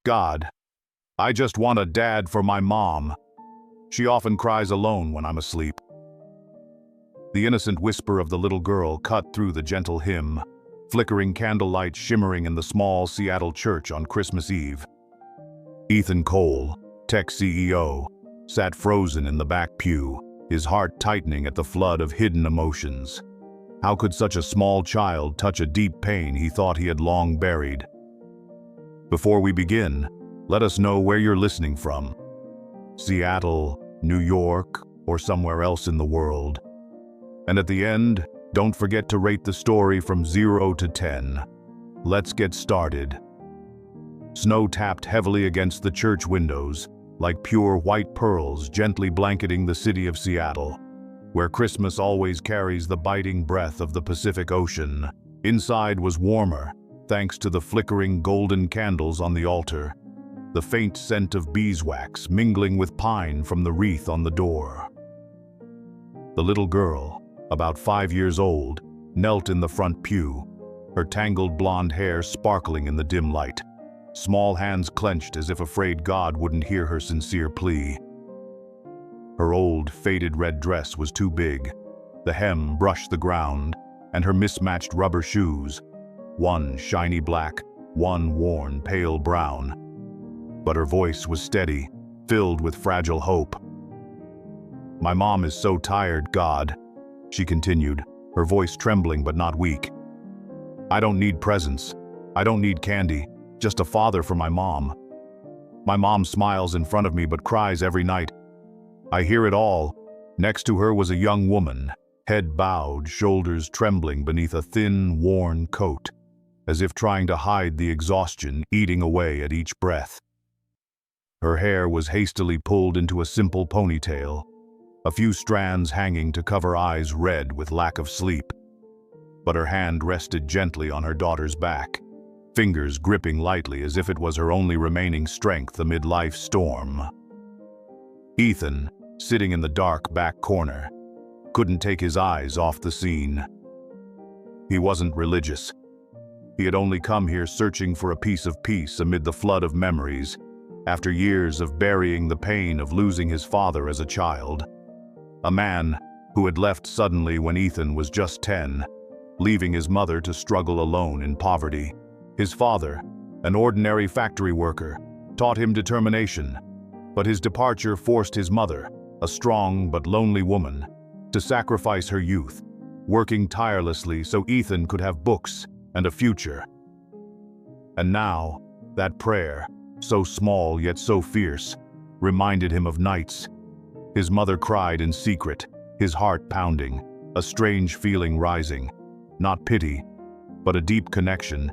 God. I just want a dad for my mom. She often cries alone when I'm asleep." The innocent whisper of the little girl cut through the gentle hymn, flickering candlelight shimmering in the small Seattle church on Christmas Eve. Ethan Cole, tech CEO, sat frozen in the back pew, his heart tightening at the flood of hidden emotions. How could such a small child touch a deep pain he thought he had long buried? Before we begin, let us know where you're listening from. Seattle, New York, or somewhere else in the world. And at the end, don't forget to rate the story from 0 to 10. Let's get started. Snow tapped heavily against the church windows, like pure white pearls gently blanketing the city of Seattle, where Christmas always carries the biting breath of the Pacific Ocean. Inside was warmer, thanks to the flickering golden candles on the altar, the faint scent of beeswax mingling with pine from the wreath on the door. The little girl, about 5 years old, knelt in the front pew, her tangled blonde hair sparkling in the dim light, small hands clenched as if afraid God wouldn't hear her sincere plea. Her old, faded red dress was too big, the hem brushed the ground, and her mismatched rubber shoes, one shiny black, one worn pale brown. But her voice was steady, filled with fragile hope. "My mom is so tired, God," she continued, her voice trembling but not weak. "I don't need presents. I don't need candy, just a father for my mom. My mom smiles in front of me but cries every night. I hear it all." Next to her was a young woman, head bowed, shoulders trembling beneath a thin, worn coat, as if trying to hide the exhaustion eating away at each breath. Her hair was hastily pulled into a simple ponytail, a few strands hanging to cover eyes red with lack of sleep. But her hand rested gently on her daughter's back, fingers gripping lightly as if it was her only remaining strength amid life's storm. Ethan, sitting in the dark back corner, couldn't take his eyes off the scene. He wasn't religious. He had only come here searching for a piece of peace amid the flood of memories, after years of burying the pain of losing his father as a child. A man who had left suddenly when Ethan was just 10, leaving his mother to struggle alone in poverty. His father, an ordinary factory worker, taught him determination, but his departure forced his mother, a strong but lonely woman, to sacrifice her youth, working tirelessly so Ethan could have books and a future. And now, that prayer, so small yet so fierce, reminded him of nights. His mother cried in secret, his heart pounding, a strange feeling rising, not pity, but a deep connection,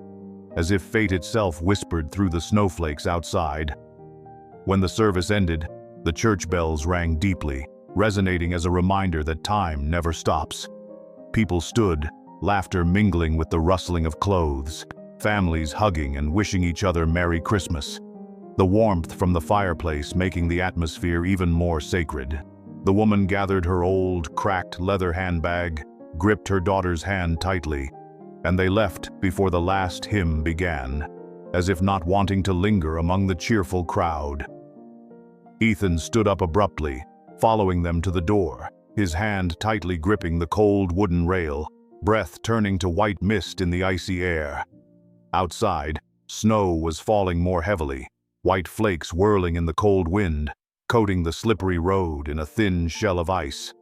as if fate itself whispered through the snowflakes outside. When the service ended, the church bells rang deeply, resonating as a reminder that time never stops. People stood, laughter mingling with the rustling of clothes, families hugging and wishing each other Merry Christmas, the warmth from the fireplace making the atmosphere even more sacred. The woman gathered her old, cracked leather handbag, gripped her daughter's hand tightly, and they left before the last hymn began, as if not wanting to linger among the cheerful crowd. Ethan stood up abruptly, following them to the door, his hand tightly gripping the cold wooden rail, breath turning to white mist in the icy air. Outside, snow was falling more heavily, white flakes whirling in the cold wind, coating the slippery road in a thin shell of ice.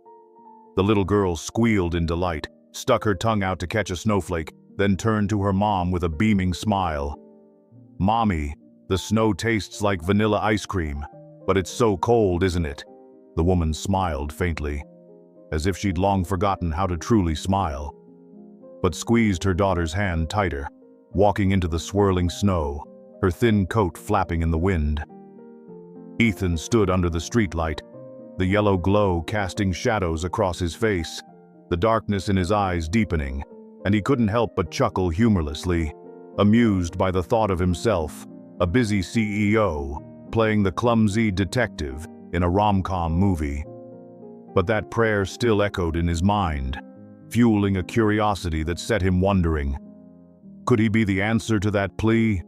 The little girl squealed in delight, stuck her tongue out to catch a snowflake, then turned to her mom with a beaming smile. "Mommy, the snow tastes like vanilla ice cream, but it's so cold, isn't it?" The woman smiled faintly, as if she'd long forgotten how to truly smile, but squeezed her daughter's hand tighter, walking into the swirling snow, her thin coat flapping in the wind. Ethan stood under the streetlight, the yellow glow casting shadows across his face, the darkness in his eyes deepening, and he couldn't help but chuckle humorlessly, amused by the thought of himself, a busy CEO, playing the clumsy detective in a rom-com movie. But that prayer still echoed in his mind, fueling a curiosity that set him wondering. Could he be the answer to that plea?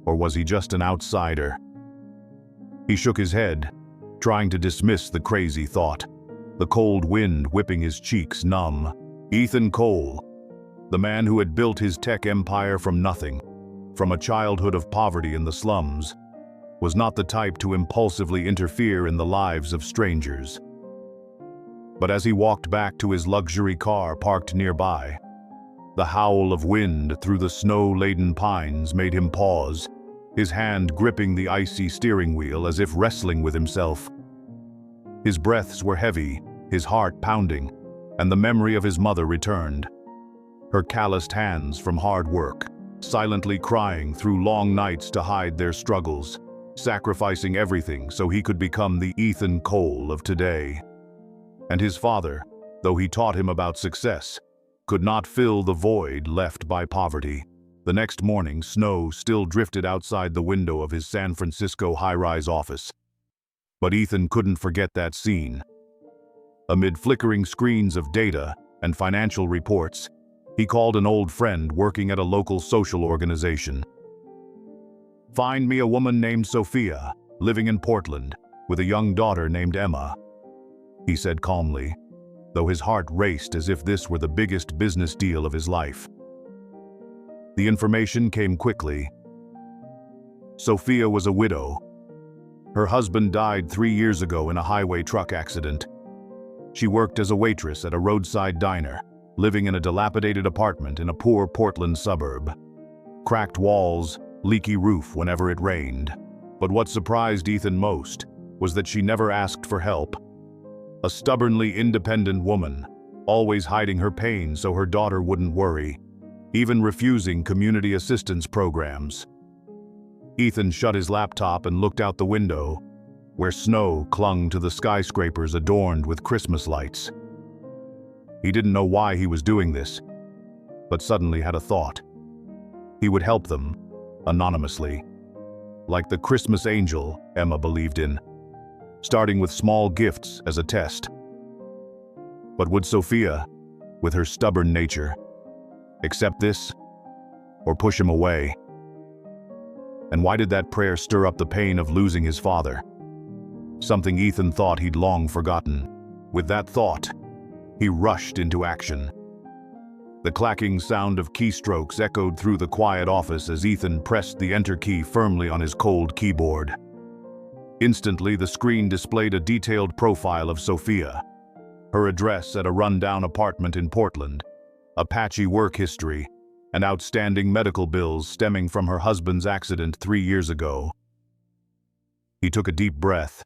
Or was he just an outsider? He shook his head, trying to dismiss the crazy thought, the cold wind whipping his cheeks numb. Ethan Cole, the man who had built his tech empire from nothing, from a childhood of poverty in the slums, was not the type to impulsively interfere in the lives of strangers. But as he walked back to his luxury car parked nearby, the howl of wind through the snow-laden pines made him pause, his hand gripping the icy steering wheel as if wrestling with himself. His breaths were heavy, his heart pounding, and the memory of his mother returned. Her calloused hands from hard work, silently crying through long nights to hide their struggles, sacrificing everything so he could become the Ethan Cole of today. And his father, though he taught him about success, could not fill the void left by poverty. The next morning, snow still drifted outside the window of his San Francisco high-rise office. But Ethan couldn't forget that scene. Amid flickering screens of data and financial reports, he called an old friend working at a local social organization. "Find me a woman named Sophia, living in Portland, with a young daughter named Emma," he said calmly, though his heart raced as if this were the biggest business deal of his life. The information came quickly. Sophia was a widow. Her husband died 3 years ago in a highway truck accident. She worked as a waitress at a roadside diner, living in a dilapidated apartment in a poor Portland suburb. Cracked walls, leaky roof whenever it rained. But what surprised Ethan most was that she never asked for help. A stubbornly independent woman, always hiding her pain so her daughter wouldn't worry, even refusing community assistance programs. Ethan shut his laptop and looked out the window, where snow clung to the skyscrapers adorned with Christmas lights. He didn't know why he was doing this, but suddenly had a thought. He would help them, anonymously, like the Christmas angel Emma believed in, starting with small gifts as a test. But would Sophia, with her stubborn nature, accept this, or push him away? And why did that prayer stir up the pain of losing his father? Something Ethan thought he'd long forgotten. With that thought, he rushed into action. The clacking sound of keystrokes echoed through the quiet office as Ethan pressed the enter key firmly on his cold keyboard. Instantly, the screen displayed a detailed profile of Sophia, her address at a rundown apartment in Portland, a patchy work history, and outstanding medical bills stemming from her husband's accident 3 years ago. He took a deep breath.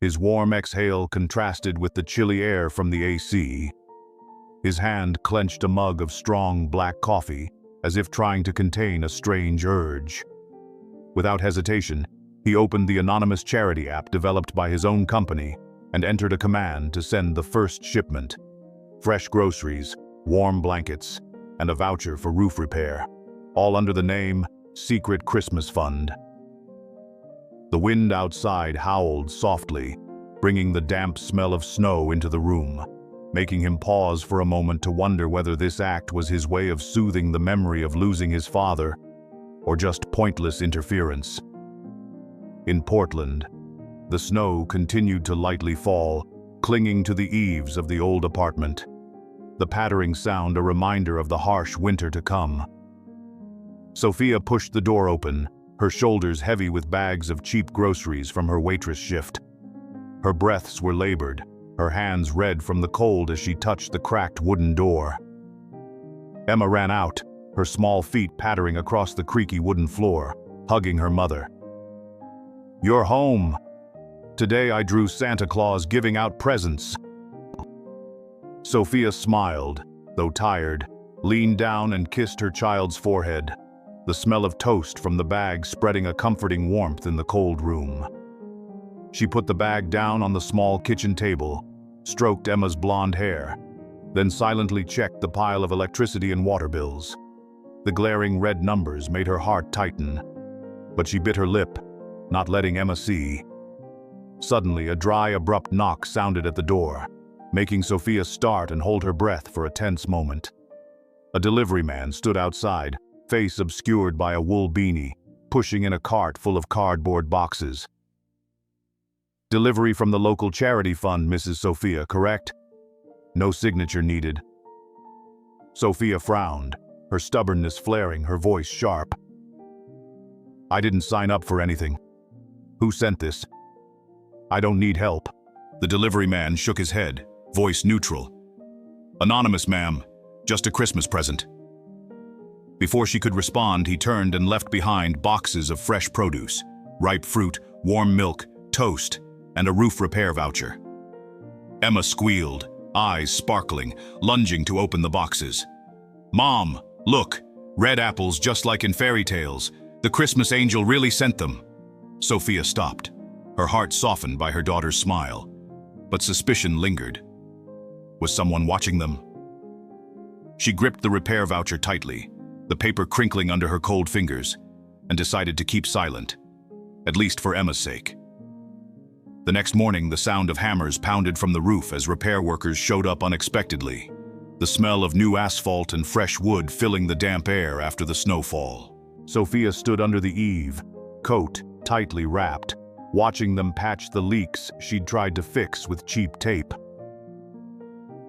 His warm exhale contrasted with the chilly air from the AC. His hand clenched a mug of strong black coffee, as if trying to contain a strange urge. Without hesitation, he opened the anonymous charity app developed by his own company and entered a command to send the first shipment: fresh groceries, warm blankets, and a voucher for roof repair, all under the name Secret Christmas Fund. The wind outside howled softly, bringing the damp smell of snow into the room, making him pause for a moment to wonder whether this act was his way of soothing the memory of losing his father, or just pointless interference. In Portland, the snow continued to lightly fall, clinging to the eaves of the old apartment, the pattering sound a reminder of the harsh winter to come. Sophia pushed the door open, her shoulders heavy with bags of cheap groceries from her waitress shift. Her breaths were labored, her hands red from the cold as she touched the cracked wooden door. Emma ran out, her small feet pattering across the creaky wooden floor, hugging her mother. "You're home. Today I drew Santa Claus giving out presents." Sophia smiled, though tired, leaned down and kissed her child's forehead, the smell of toast from the bag spreading a comforting warmth in the cold room. She put the bag down on the small kitchen table, stroked Emma's blonde hair, then silently checked the pile of electricity and water bills. The glaring red numbers made her heart tighten, but she bit her lip, not letting Emma see. Suddenly, a dry, abrupt knock sounded at the door, making Sophia start and hold her breath for a tense moment. A delivery man stood outside, face obscured by a wool beanie, pushing in a cart full of cardboard boxes. "Delivery from the local charity fund, Mrs. Sophia, correct?" No signature needed. Sophia frowned, her stubbornness flaring, her voice sharp. "I didn't sign up for anything. Who sent this? I don't need help." The delivery man shook his head, voice neutral. "Anonymous, ma'am. Just a Christmas present." Before she could respond, he turned and left behind boxes of fresh produce, ripe fruit, warm milk, toast, and a roof repair voucher. Emma squealed, eyes sparkling, lunging to open the boxes. "Mom, look, red apples just like in fairy tales. The Christmas angel really sent them." Sophia stopped, her heart softened by her daughter's smile, but suspicion lingered. Was someone watching them? She gripped the repair voucher tightly, the paper crinkling under her cold fingers, and decided to keep silent, at least for Emma's sake. The next morning, the sound of hammers pounded from the roof as repair workers showed up unexpectedly, the smell of new asphalt and fresh wood filling the damp air after the snowfall. Sophia stood under the eave, coat tightly wrapped, watching them patch the leaks she'd tried to fix with cheap tape.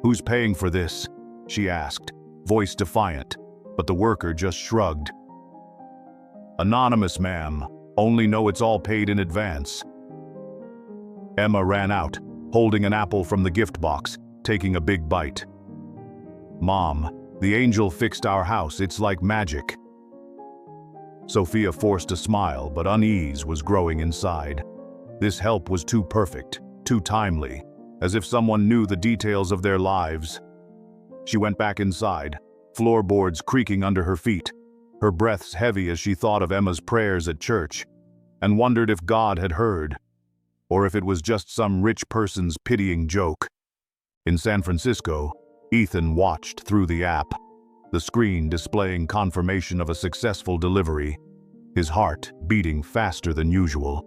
"Who's paying for this?" she asked, voice defiant, but the worker just shrugged. "Anonymous, ma'am. Only know it's all paid in advance." Emma ran out, holding an apple from the gift box, taking a big bite. "Mom, the angel fixed our house. It's like magic." Sophia forced a smile, but unease was growing inside. This help was too perfect, too timely, as if someone knew the details of their lives. She went back inside, floorboards creaking under her feet, her breaths heavy as she thought of Emma's prayers at church, and wondered if God had heard, or if it was just some rich person's pitying joke. In San Francisco, Ethan watched through the app, the screen displaying confirmation of a successful delivery, his heart beating faster than usual.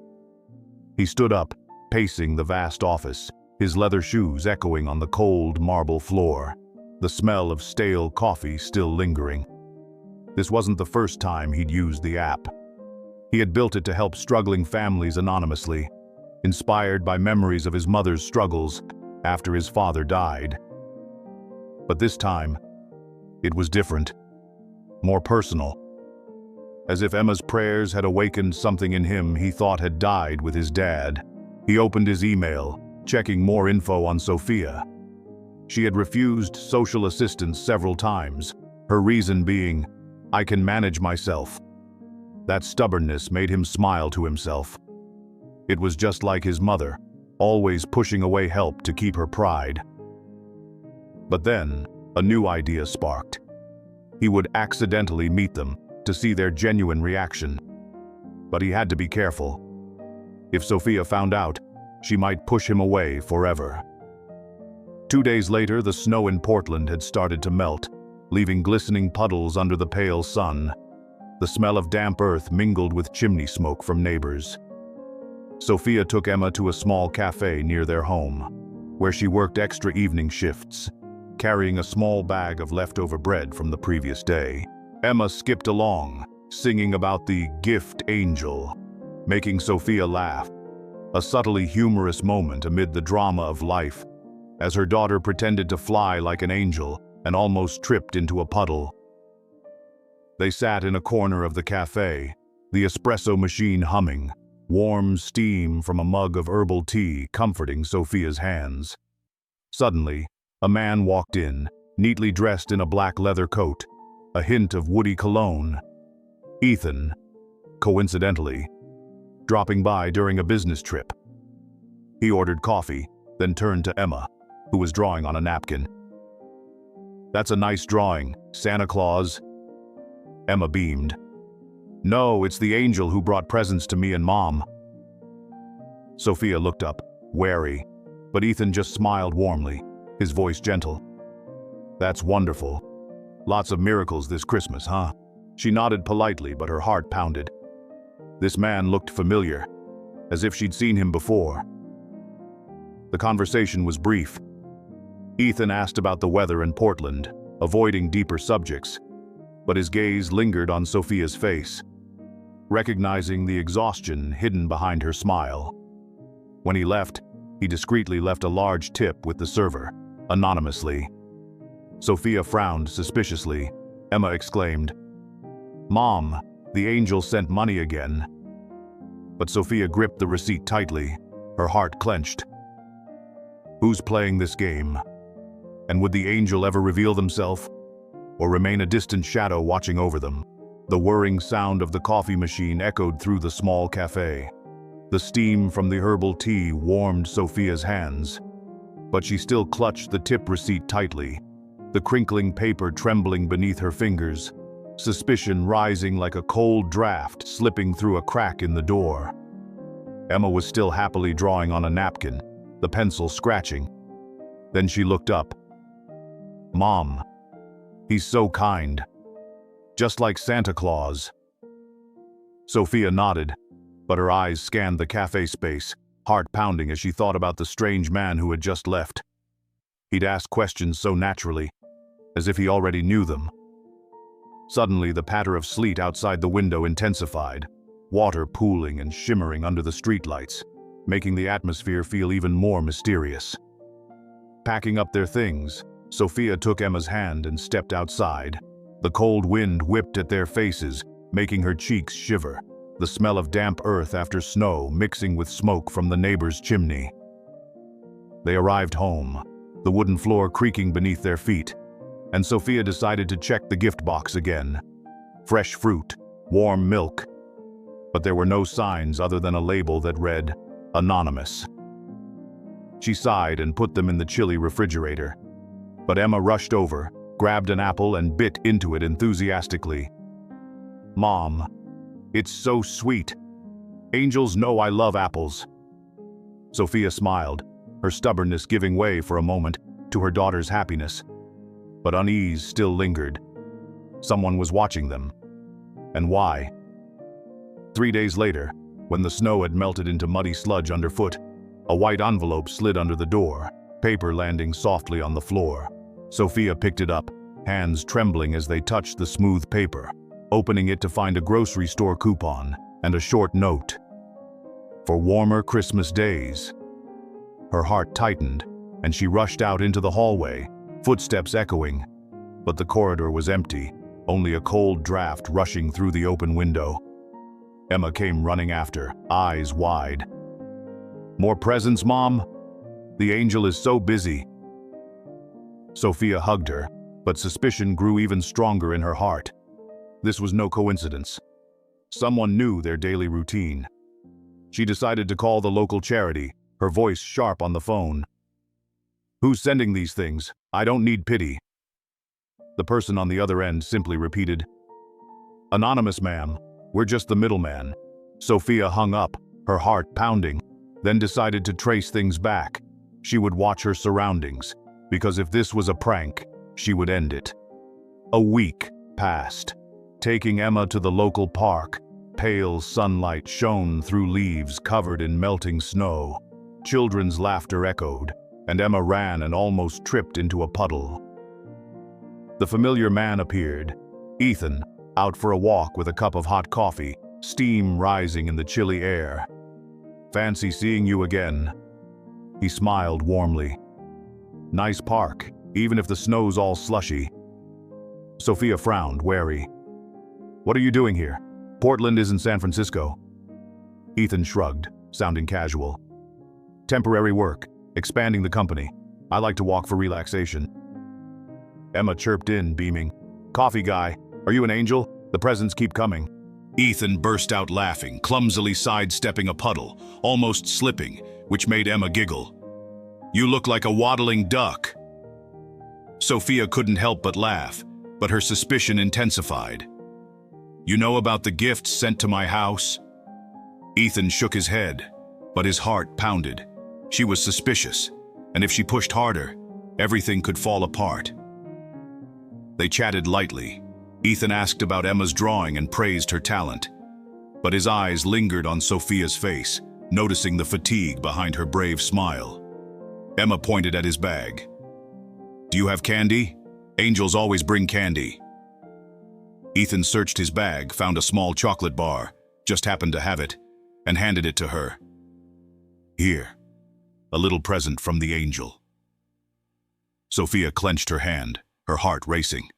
He stood up, pacing the vast office, his leather shoes echoing on the cold marble floor, the smell of stale coffee still lingering. This wasn't the first time he'd used the app. He had built it to help struggling families anonymously, inspired by memories of his mother's struggles after his father died. But this time, it was different, more personal. As if Emma's prayers had awakened something in him he thought had died with his dad. He opened his email, checking more info on Sophia. She had refused social assistance several times, her reason being, "I can manage myself." That stubbornness made him smile to himself. It was just like his mother, always pushing away help to keep her pride. But then, a new idea sparked. He would accidentally meet them to see their genuine reaction. But he had to be careful. If Sophia found out, she might push him away forever. 2 days later, the snow in Portland had started to melt, leaving glistening puddles under the pale sun. The smell of damp earth mingled with chimney smoke from neighbors. Sophia took Emma to a small cafe near their home, where she worked extra evening shifts, carrying a small bag of leftover bread from the previous day. Emma skipped along, singing about the gift angel, making Sophia laugh, a subtly humorous moment amid the drama of life, as her daughter pretended to fly like an angel and almost tripped into a puddle. They sat in a corner of the cafe, the espresso machine humming, warm steam from a mug of herbal tea comforting Sophia's hands. Suddenly, a man walked in, neatly dressed in a black leather coat, a hint of woody cologne. Ethan, coincidentally, dropping by during a business trip. He ordered coffee, then turned to Emma, who was drawing on a napkin. "That's a nice drawing, Santa Claus." Emma beamed. "No, it's the angel who brought presents to me and Mom." Sophia looked up, wary, but Ethan just smiled warmly, his voice gentle. "That's wonderful. Lots of miracles this Christmas, huh?" She nodded politely, but her heart pounded. This man looked familiar, as if she'd seen him before. The conversation was brief. Ethan asked about the weather in Portland, avoiding deeper subjects, but his gaze lingered on Sophia's face. recognizing the exhaustion hidden behind her smile. When he left, he discreetly left a large tip with the server, anonymously. Sophia frowned suspiciously. Emma exclaimed, "Mom, the angel sent money again." But Sophia gripped the receipt tightly, her heart clenched. Who's playing this game? And would the angel ever reveal themselves, or remain a distant shadow watching over them? The whirring sound of the coffee machine echoed through the small cafe. The steam from the herbal tea warmed Sophia's hands, but she still clutched the tip receipt tightly, the crinkling paper trembling beneath her fingers, suspicion rising like a cold draft slipping through a crack in the door. Emma was still happily drawing on a napkin, the pencil scratching. Then she looked up. "Mom, he's so kind. Just like Santa Claus." Sophia nodded, but her eyes scanned the cafe space, heart pounding as she thought about the strange man who had just left. He'd asked questions so naturally, as if he already knew them. Suddenly, the patter of sleet outside the window intensified, water pooling and shimmering under the streetlights, making the atmosphere feel even more mysterious. Packing up their things, Sophia took Emma's hand and stepped outside. The cold wind whipped at their faces, making her cheeks shiver, the smell of damp earth after snow mixing with smoke from the neighbor's chimney. They arrived home, the wooden floor creaking beneath their feet, and Sophia decided to check the gift box again. Fresh fruit, warm milk, but there were no signs other than a label that read, "Anonymous." She sighed and put them in the chilly refrigerator. But Emma rushed over, grabbed an apple and bit into it enthusiastically. "Mom, it's so sweet. Angels know I love apples." Sophia smiled, her stubbornness giving way for a moment to her daughter's happiness. But unease still lingered. Someone was watching them. And why? 3 days later, when the snow had melted into muddy sludge underfoot, a white envelope slid under the door, paper landing softly on the floor. Sophia picked it up, hands trembling as they touched the smooth paper, opening it to find a grocery store coupon and a short note. For warmer Christmas days. Her heart tightened, and she rushed out into the hallway, footsteps echoing. But the corridor was empty, only a cold draft rushing through the open window. Emma came running after, eyes wide. "More presents, Mom? The angel is so busy." Sophia hugged her, but suspicion grew even stronger in her heart. This was no coincidence. Someone knew their daily routine. She decided to call the local charity, her voice sharp on the phone. "Who's sending these things? I don't need pity." The person on the other end simply repeated, "Anonymous, ma'am. We're just the middleman." Sophia hung up, her heart pounding, then decided to trace things back. She would watch her surroundings, because if this was a prank, she would end it. A week passed, taking Emma to the local park. Pale sunlight shone through leaves covered in melting snow. Children's laughter echoed, and Emma ran and almost tripped into a puddle. The familiar man appeared, Ethan, out for a walk with a cup of hot coffee, steam rising in the chilly air. "Fancy seeing you again." He smiled warmly. "Nice park, even if the snow's all slushy." Sophia frowned, wary. "What are you doing here? Portland isn't San Francisco." Ethan shrugged, sounding casual. "Temporary work, expanding the company. I like to walk for relaxation." Emma chirped in, beaming. "Coffee guy, are you an angel? The presents keep coming." Ethan burst out laughing, clumsily sidestepping a puddle, almost slipping, which made Emma giggle. "You look like a waddling duck." Sophia couldn't help but laugh, but her suspicion intensified. "You know about the gifts sent to my house?" Ethan shook his head, but his heart pounded. She was suspicious, and if she pushed harder, everything could fall apart. They chatted lightly. Ethan asked about Emma's drawing and praised her talent, but his eyes lingered on Sophia's face, noticing the fatigue behind her brave smile. Emma pointed at his bag. "Do you have candy? Angels always bring candy." Ethan searched his bag, found a small chocolate bar, just happened to have it, and handed it to her. "Here, a little present from the angel." Sophia clenched her hand, her heart racing.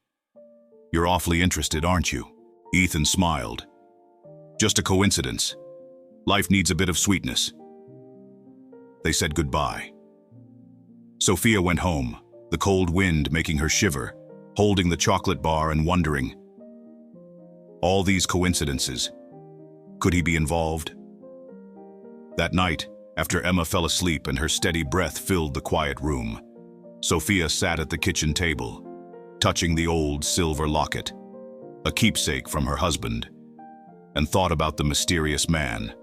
"You're awfully interested, aren't you?" Ethan smiled. "Just a coincidence. Life needs a bit of sweetness." They said goodbye. Sophia went home, the cold wind making her shiver, holding the chocolate bar and wondering. All these coincidences. Could he be involved? That night, after Emma fell asleep and her steady breath filled the quiet room, Sophia sat at the kitchen table, touching the old silver locket, a keepsake from her husband, and thought about the mysterious man.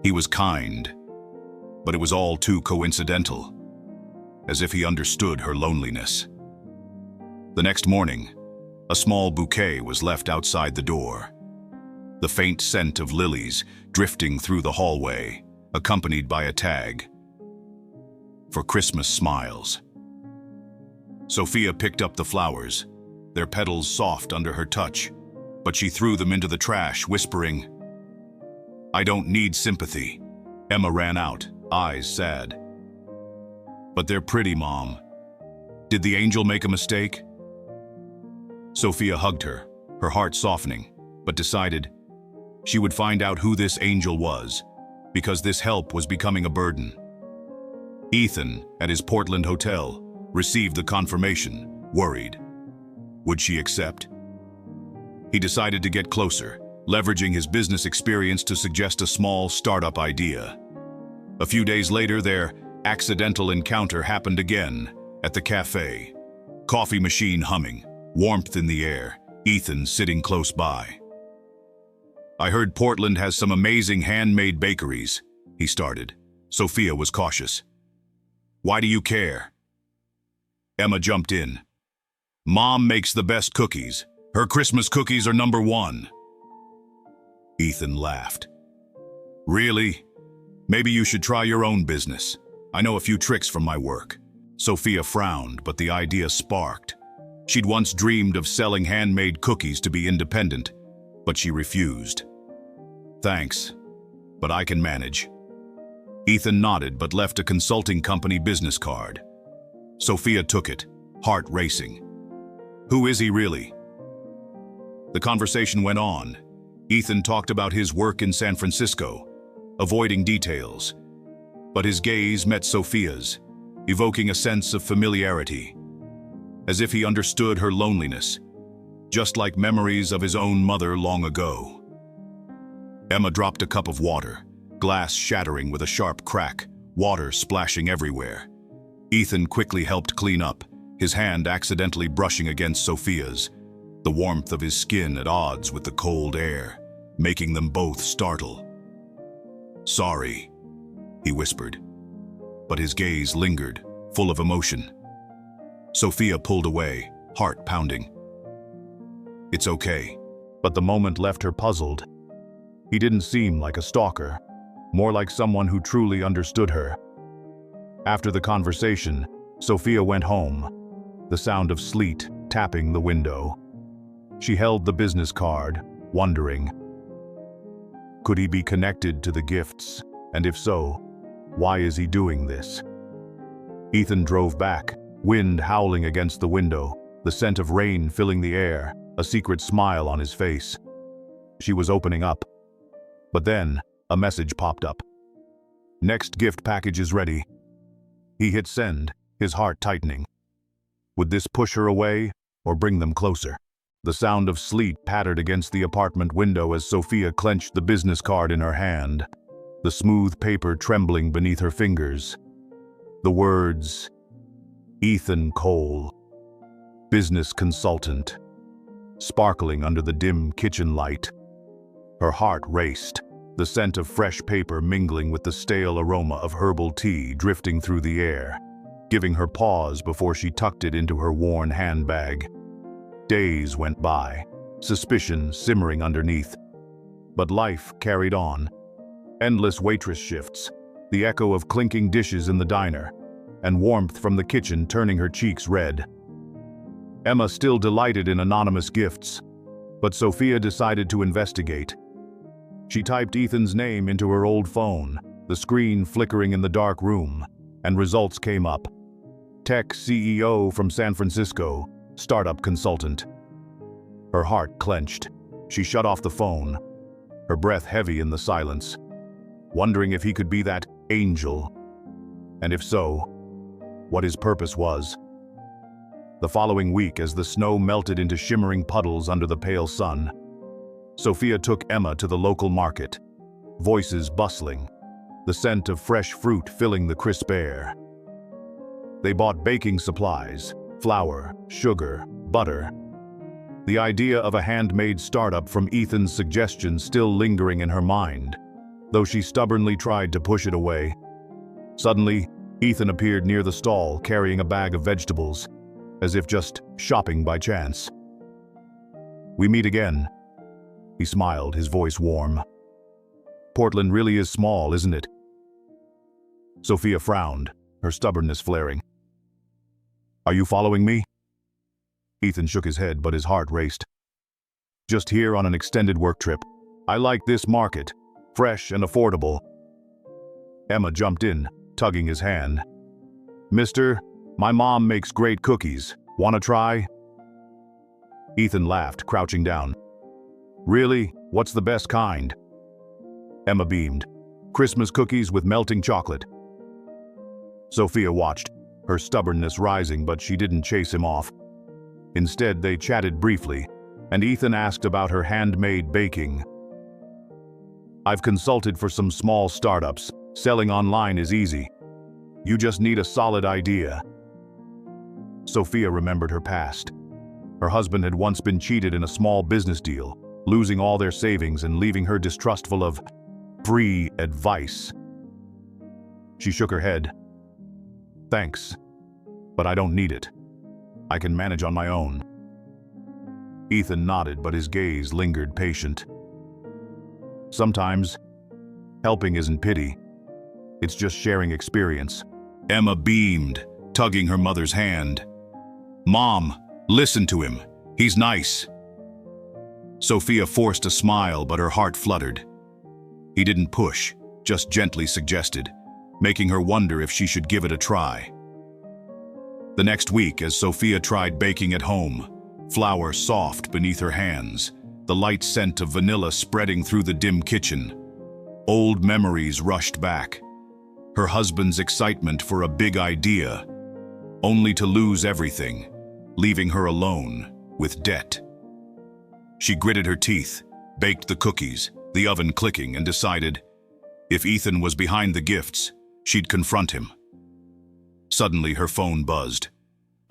He was kind, but it was all too coincidental, as if he understood her loneliness. The next morning, a small bouquet was left outside the door, the faint scent of lilies drifting through the hallway, accompanied by a tag, "For Christmas Smiles." Sophia picked up the flowers, their petals soft under her touch, but she threw them into the trash, whispering, "I don't need sympathy." Emma ran out, eyes sad. "But they're pretty, Mom. Did the angel make a mistake?" Sophia hugged her, her heart softening, but decided she would find out who this angel was, because this help was becoming a burden. Ethan, at his Portland hotel, received the confirmation, worried. Would she accept? He decided to get closer, leveraging his business experience to suggest a small startup idea. A few days later, their accidental encounter happened again at the cafe. Coffee machine humming, warmth in the air, Ethan sitting close by. "I heard Portland has some amazing handmade bakeries," he started. Sophia was cautious. "Why do you care?" Emma jumped in. "Mom makes the best cookies. Her Christmas cookies are #1. Ethan laughed. "Really? Maybe you should try your own business. I know a few tricks from my work." Sophia frowned, but the idea sparked. She'd once dreamed of selling handmade cookies to be independent, but she refused. "Thanks, but I can manage." Ethan nodded but left a consulting company business card. Sophia took it, heart racing. Who is he really? The conversation went on. Ethan talked about his work in San Francisco, avoiding details. But his gaze met Sophia's, evoking a sense of familiarity, as if he understood her loneliness, just like memories of his own mother long ago. Emma dropped a cup of water, glass shattering with a sharp crack, water splashing everywhere. Ethan quickly helped clean up, his hand accidentally brushing against Sophia's, the warmth of his skin at odds with the cold air, making them both startle. "Sorry," he whispered, but his gaze lingered, full of emotion. Sophia pulled away, heart pounding. "It's okay." But the moment left her puzzled. He didn't seem like a stalker, more like someone who truly understood her. After the conversation, Sophia went home, the sound of sleet tapping the window. She held the business card, wondering, could he be connected to the gifts? And if so, why is he doing this? Ethan drove back, wind howling against the window, the scent of rain filling the air, a secret smile on his face. She was opening up. But then, a message popped up. "Next gift package is ready." He hit send, his heart tightening. Would this push her away or bring them closer? The sound of sleet pattered against the apartment window as Sophia clenched the business card in her hand, the smooth paper trembling beneath her fingers. The words, Ethan Cole, business consultant, sparkling under the dim kitchen light. Her heart raced, the scent of fresh paper mingling with the stale aroma of herbal tea drifting through the air, giving her pause before she tucked it into her worn handbag. Days went by, suspicion simmering underneath. But life carried on. Endless waitress shifts, the echo of clinking dishes in the diner, and warmth from the kitchen turning her cheeks red. Emma still delighted in anonymous gifts, but Sophia decided to investigate. She typed Ethan's name into her old phone, the screen flickering in the dark room, and results came up. Tech CEO from San Francisco, startup consultant. Her heart clenched. She shut off the phone, her breath heavy in the silence, wondering if he could be that angel, and if so, what his purpose was. The following week, as the snow melted into shimmering puddles under the pale sun, Sophia took Emma to the local market, voices bustling, the scent of fresh fruit filling the crisp air. They bought baking supplies, flour, sugar, butter. The idea of a handmade startup from Ethan's suggestion still lingering in her mind, though she stubbornly tried to push it away. Suddenly, Ethan appeared near the stall carrying a bag of vegetables, as if just shopping by chance. "We meet again." He smiled, his voice warm. "Portland really is small, isn't it?" Sophia frowned, her stubbornness flaring. "Are you following me?" Ethan shook his head, but his heart raced. "Just here on an extended work trip. I like this market, fresh and affordable." Emma jumped in, tugging his hand. "Mister, my mom makes great cookies. Wanna try?" Ethan laughed, crouching down. "Really? What's the best kind?" Emma beamed. "Christmas cookies with melting chocolate." Sophia watched, her stubbornness rising, but she didn't chase him off. Instead, they chatted briefly, and Ethan asked about her handmade baking. "I've consulted for some small startups. Selling online is easy. You just need a solid idea." Sophia remembered her past. Her husband had once been cheated in a small business deal, losing all their savings and leaving her distrustful of free advice. She shook her head. "Thanks, but I don't need it. I can manage on my own." Ethan nodded, but his gaze lingered patient. "Sometimes, helping isn't pity. It's just sharing experience." Emma beamed, tugging her mother's hand. "Mom, listen to him. He's nice." Sophia forced a smile, but her heart fluttered. He didn't push, just gently suggested, making her wonder if she should give it a try. The next week, as Sophia tried baking at home, flour soft beneath her hands, the light scent of vanilla spreading through the dim kitchen, old memories rushed back. Her husband's excitement for a big idea, only to lose everything, leaving her alone with debt. She gritted her teeth, baked the cookies, the oven clicking, and decided, if Ethan was behind the gifts, she'd confront him. Suddenly, her phone buzzed.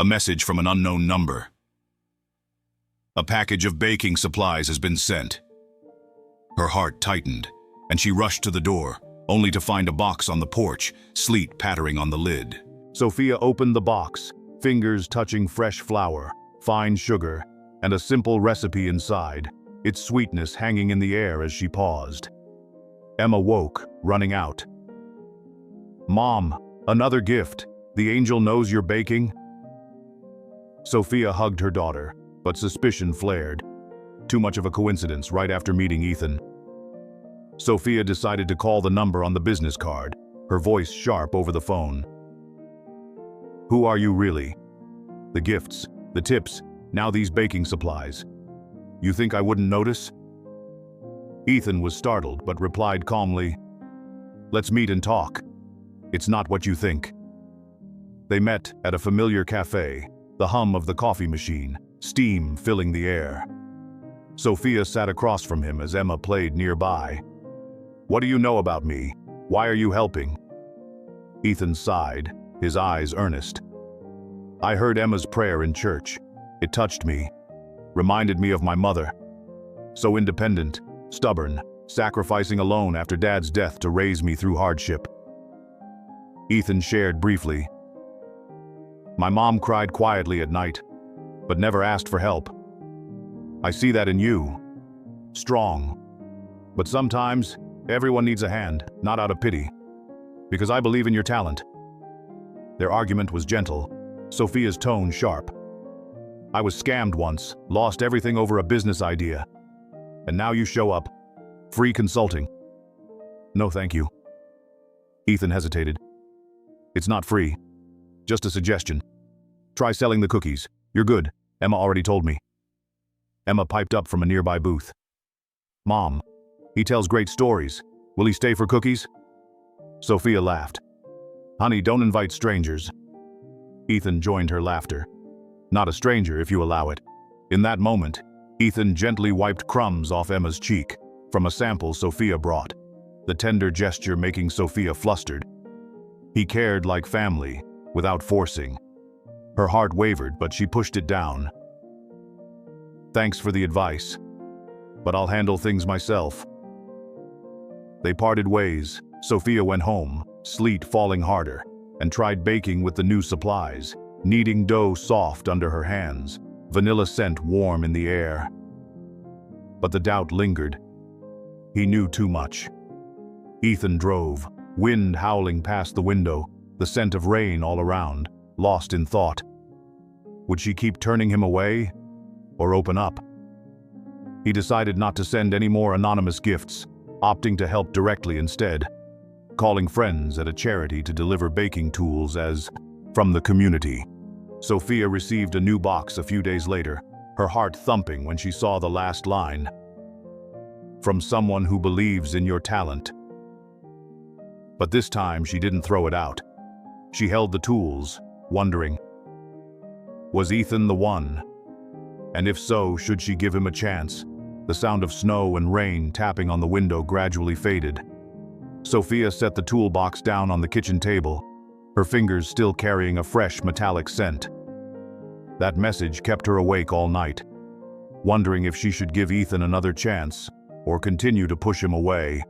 A message from an unknown number. "A package of baking supplies has been sent." Her heart tightened, and she rushed to the door, only to find a box on the porch, sleet pattering on the lid. Sophia opened the box, fingers touching fresh flour, fine sugar, and a simple recipe inside, its sweetness hanging in the air as she paused. Emma woke, running out. "Mom, another gift. The angel knows you're baking." Sophia hugged her daughter, but suspicion flared. Too much of a coincidence right after meeting Ethan. Sophia decided to call the number on the business card, her voice sharp over the phone. "Who are you really? The gifts, the tips, now these baking supplies. You think I wouldn't notice?" Ethan was startled, but replied calmly, "Let's meet and talk. It's not what you think." They met at a familiar cafe, the hum of the coffee machine, steam filling the air. Sophia sat across from him as Emma played nearby. "What do you know about me? Why are you helping?" Ethan sighed, his eyes earnest. "I heard Emma's prayer in church. It touched me, reminded me of my mother. So independent, stubborn, sacrificing alone after Dad's death to raise me through hardship." Ethan shared briefly. "My mom cried quietly at night, but never asked for help. I see that in you. Strong. But sometimes, everyone needs a hand, not out of pity. Because I believe in your talent." Their argument was gentle, Sophia's tone sharp. "I was scammed once, lost everything over a business idea. And now you show up. Free consulting. No, thank you. Ethan hesitated. It's not free. Just a suggestion. Try selling the cookies. You're good. Emma already told me. Emma piped up from a nearby booth. Mom, he tells great stories. Will he stay for cookies? Sophia laughed. Honey, don't invite strangers. Ethan joined her laughter. Not a stranger if you allow it. In that moment, Ethan gently wiped crumbs off Emma's cheek from a sample Sophia brought, the tender gesture making Sophia flustered. He cared like family, without forcing. Her heart wavered, but she pushed it down. Thanks for the advice, but I'll handle things myself. They parted ways. Sophia went home, sleet falling harder, and tried baking with the new supplies, kneading dough soft under her hands, vanilla scent warm in the air. But the doubt lingered. He knew too much. Ethan drove, wind howling past the window, the scent of rain all around, lost in thought. Would she keep turning him away, or open up? He decided not to send any more anonymous gifts, opting to help directly instead, calling friends at a charity to deliver baking tools as from the community. Sophia received a new box a few days later, her heart thumping when she saw the last line. From someone who believes in your talent. But this time she didn't throw it out. She held the tools, wondering, was Ethan the one? And if so, should she give him a chance? The sound of snow and rain tapping on the window gradually faded. Sophia set the toolbox down on the kitchen table, her fingers still carrying a fresh metallic scent. That message kept her awake all night, wondering if she should give Ethan another chance or continue to push him away.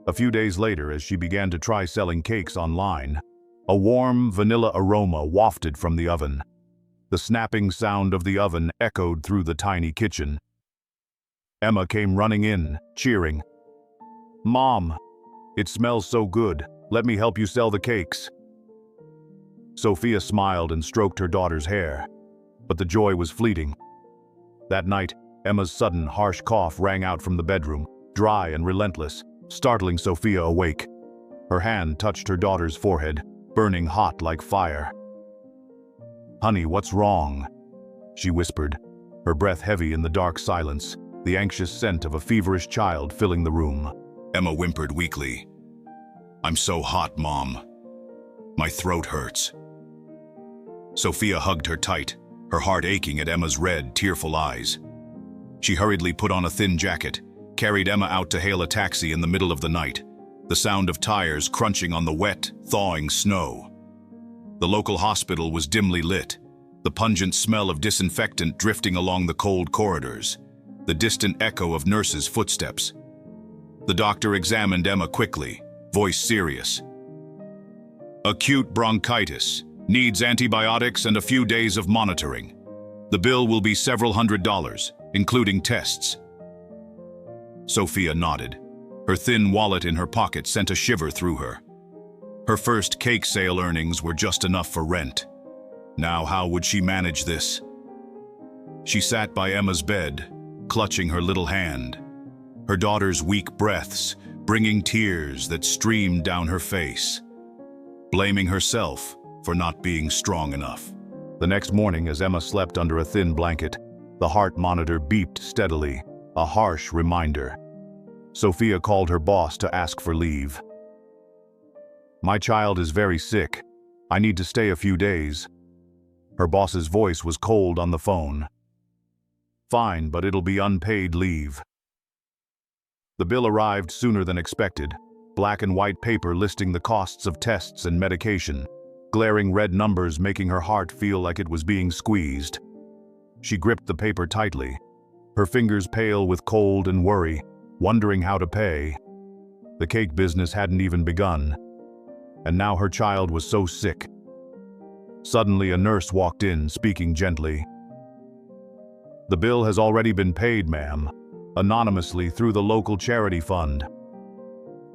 A few days later, as she began to try selling cakes online, a warm vanilla aroma wafted from the oven. The snapping sound of the oven echoed through the tiny kitchen. Emma came running in, cheering. Mom, it smells so good. Let me help you sell the cakes. Sophia smiled and stroked her daughter's hair, but the joy was fleeting. That night, Emma's sudden, harsh cough rang out from the bedroom, dry and relentless, startling Sophia awake. Her hand touched her daughter's forehead, burning hot like fire. Honey, what's wrong? She whispered, her breath heavy in the dark silence, the anxious scent of a feverish child filling the room. Emma whimpered weakly. I'm so hot, Mom. My throat hurts. Sophia hugged her tight, her heart aching at Emma's red, tearful eyes. She hurriedly put on a thin jacket, carried Emma out to hail a taxi in the middle of the night, the sound of tires crunching on the wet, thawing snow. The local hospital was dimly lit, the pungent smell of disinfectant drifting along the cold corridors, the distant echo of nurses' footsteps. The doctor examined Emma quickly, voice serious. Acute bronchitis, needs antibiotics and a few days of monitoring. The bill will be several $100s, including tests. Sophia nodded. Her thin wallet in her pocket sent a shiver through her. Her first cake sale earnings were just enough for rent. Now how would she manage this? She sat by Emma's bed, clutching her little hand, her daughter's weak breaths bringing tears that streamed down her face, blaming herself for not being strong enough. The next morning, as Emma slept under a thin blanket, the heart monitor beeped steadily, a harsh reminder. Sophia called her boss to ask for leave. My child is very sick. I need to stay a few days. Her boss's voice was cold on the phone. Fine, but it'll be unpaid leave. The bill arrived sooner than expected, black and white paper listing the costs of tests and medication, glaring red numbers making her heart feel like it was being squeezed. She gripped the paper tightly, her fingers pale with cold and worry, wondering how to pay. The cake business hadn't even begun, and now her child was so sick. Suddenly, a nurse walked in, speaking gently. The bill has already been paid, ma'am, anonymously through the local charity fund.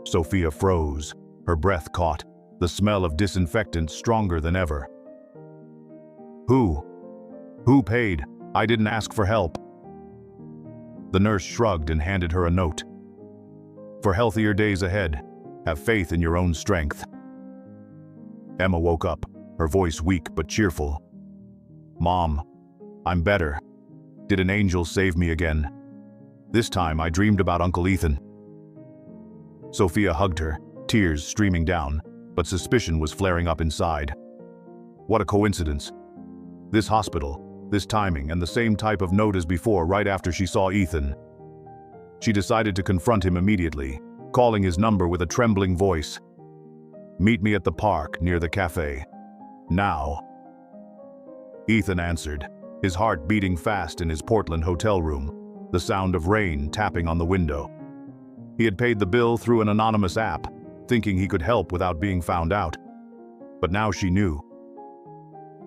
Sophia froze, her breath caught, the smell of disinfectant stronger than ever. Who? Who paid? I didn't ask for help. The nurse shrugged and handed her a note. For healthier days ahead, have faith in your own strength. Emma woke up, her voice weak but cheerful. Mom, I'm better. Did an angel save me again? This time I dreamed about Uncle Ethan. Sophia hugged her, tears streaming down, but suspicion was flaring up inside. What a coincidence. This hospital, this timing, and the same type of note as before right after she saw Ethan. She decided to confront him immediately, calling his number with a trembling voice. Meet me at the park near the cafe. Now. Ethan answered, his heart beating fast in his Portland hotel room, the sound of rain tapping on the window. He had paid the bill through an anonymous app, thinking he could help without being found out. But now she knew.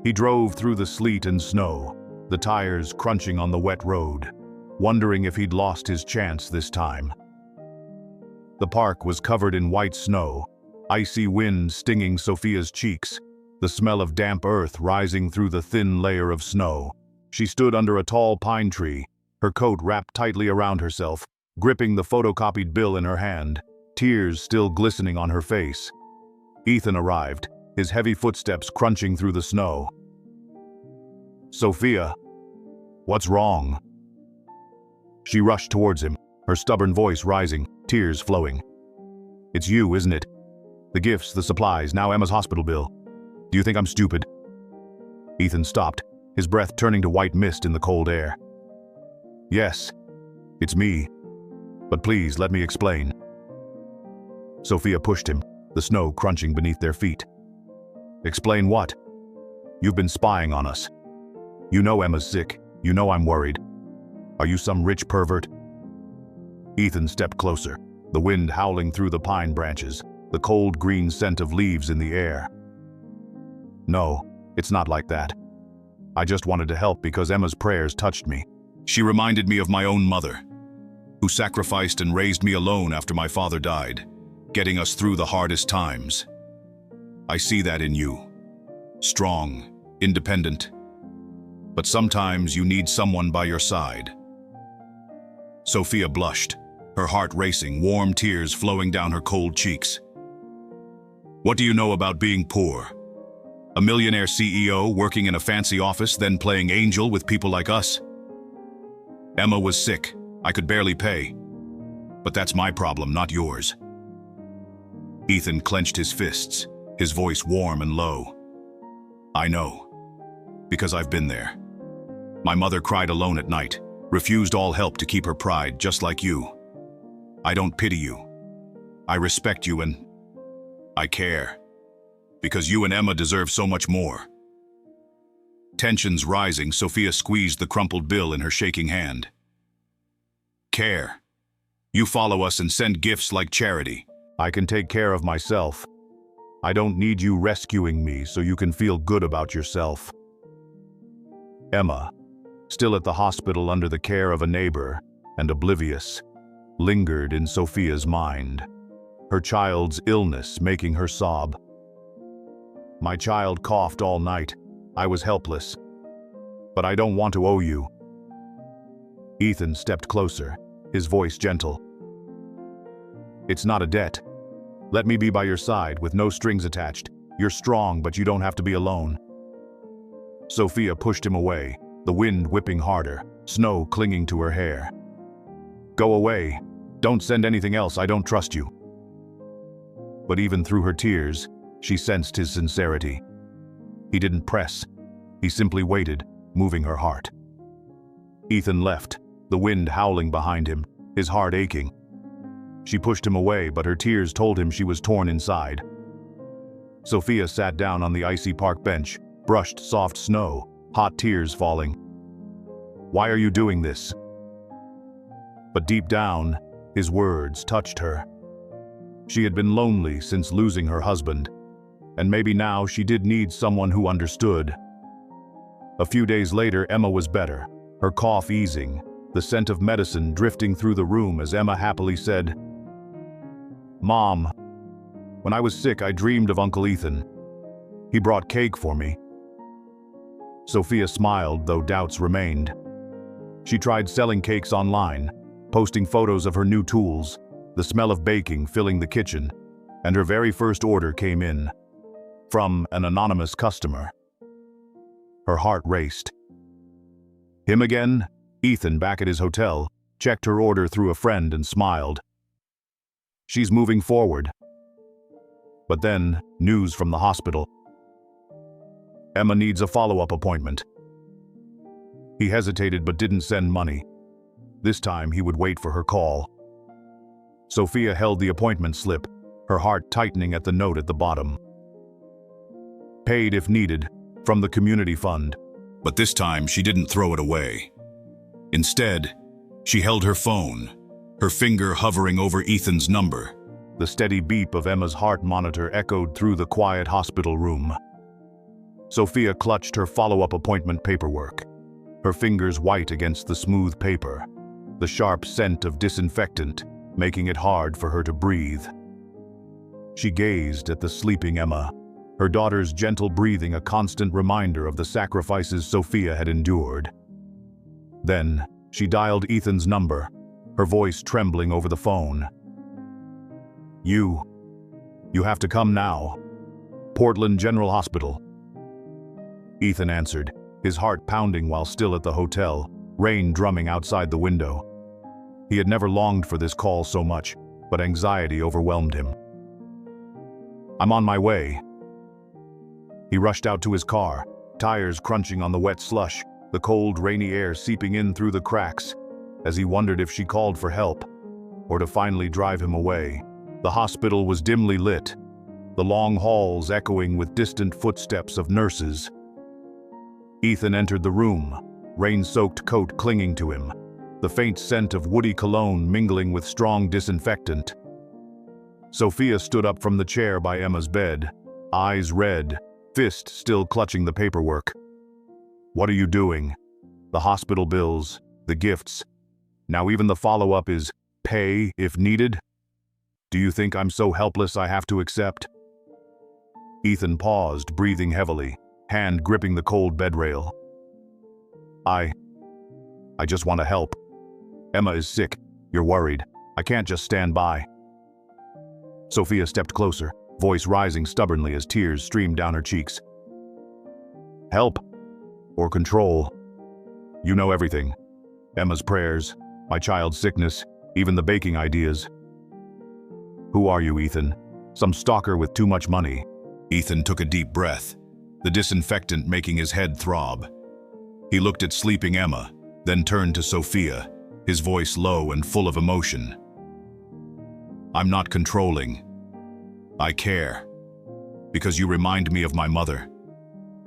He drove through the sleet and snow, the tires crunching on the wet road, wondering if he'd lost his chance this time. The park was covered in white snow, icy wind stinging Sophia's cheeks, the smell of damp earth rising through the thin layer of snow. She stood under a tall pine tree, her coat wrapped tightly around herself, gripping the photocopied bill in her hand, tears still glistening on her face. Ethan arrived, his heavy footsteps crunching through the snow. Sophia, what's wrong? She rushed towards him, her stubborn voice rising, tears flowing. It's you, isn't it? The gifts, the supplies, now Emma's hospital bill. Do you think I'm stupid? Ethan stopped, his breath turning to white mist in the cold air. Yes, it's me. But please, let me explain. Sophia pushed him, the snow crunching beneath their feet. Explain what? You've been spying on us. You know Emma's sick. You know I'm worried. Are you some rich pervert? Ethan stepped closer, the wind howling through the pine branches, the cold green scent of leaves in the air. No, it's not like that. I just wanted to help because Emma's prayers touched me. She reminded me of my own mother, who sacrificed and raised me alone after my father died, getting us through the hardest times. I see that in you. Strong, independent. But sometimes you need someone by your side. Sophia blushed, her heart racing, warm tears flowing down her cold cheeks. What do you know about being poor? A millionaire CEO working in a fancy office, then playing angel with people like us? Emma was sick. I could barely pay. But that's my problem, not yours. Ethan clenched his fists, his voice warm and low. I know, because I've been there. My mother cried alone at night, refused all help to keep her pride, just like you. I don't pity you. I respect you and I care. Because you and Emma deserve so much more. Tensions rising, Sophia squeezed the crumpled bill in her shaking hand. Care. You follow us and send gifts like charity. I can take care of myself. I don't need you rescuing me so you can feel good about yourself. Emma, still at the hospital under the care of a neighbor and oblivious, lingered in Sophia's mind, her child's illness making her sob. My child coughed all night. I was helpless. But I don't want to owe you. Ethan stepped closer, his voice gentle. It's not a debt. Let me be by your side with no strings attached. You're strong, but you don't have to be alone. Sophia pushed him away, the wind whipping harder, snow clinging to her hair. Go away. Don't send anything else. I don't trust you. But even through her tears, she sensed his sincerity. He didn't press. He simply waited, moving her heart. Ethan left, the wind howling behind him, his heart aching. She pushed him away, but her tears told him she was torn inside. Sophia sat down on the icy park bench, brushed soft snow, hot tears falling. Why are you doing this? But deep down, his words touched her. She had been lonely since losing her husband, and maybe now she did need someone who understood. A few days later, Emma was better, her cough easing, the scent of medicine drifting through the room as Emma happily said, Mom, when I was sick, I dreamed of Uncle Ethan. He brought cake for me. Sophia smiled, though doubts remained. She tried selling cakes online, posting photos of her new tools, the smell of baking filling the kitchen, and her very first order came in from an anonymous customer. Her heart raced. Him again? Ethan, back at his hotel, checked her order through a friend and smiled. She's moving forward. But then, news from the hospital. Emma needs a follow-up appointment. He hesitated but didn't send money. This time he would wait for her call. Sophia held the appointment slip, her heart tightening at the note at the bottom. Paid if needed, from the community fund. But this time she didn't throw it away. Instead, she held her phone, her finger hovering over Ethan's number. The steady beep of Emma's heart monitor echoed through the quiet hospital room. Sophia clutched her follow-up appointment paperwork, her fingers white against the smooth paper, the sharp scent of disinfectant making it hard for her to breathe. She gazed at the sleeping Emma, her daughter's gentle breathing a constant reminder of the sacrifices Sophia had endured. Then, she dialed Ethan's number, her voice trembling over the phone. You have to come now. Portland General Hospital. Ethan answered, his heart pounding while still at the hotel, rain drumming outside the window. He had never longed for this call so much, but anxiety overwhelmed him. I'm on my way. He rushed out to his car, tires crunching on the wet slush, the cold, rainy air seeping in through the cracks, as he wondered if she called for help, or to finally drive him away. The hospital was dimly lit, the long halls echoing with distant footsteps of nurses. Ethan entered the room, rain-soaked coat clinging to him, the faint scent of woody cologne mingling with strong disinfectant. Sophia stood up from the chair by Emma's bed, eyes red, fist still clutching the paperwork. What are you doing? The hospital bills, the gifts. Now even the follow-up is pay if needed? Do you think I'm so helpless I have to accept? Ethan paused, breathing heavily, hand gripping the cold bedrail. I just want to help. Emma is sick. You're worried. I can't just stand by. Sophia stepped closer, voice rising stubbornly as tears streamed down her cheeks. Help or control? You know everything. Emma's prayers, my child's sickness, even the baking ideas. Who are you, Ethan? Some stalker with too much money. Ethan took a deep breath, the disinfectant making his head throb. He looked at sleeping Emma, then turned to Sophia, his voice low and full of emotion. I'm not controlling. I care. Because you remind me of my mother.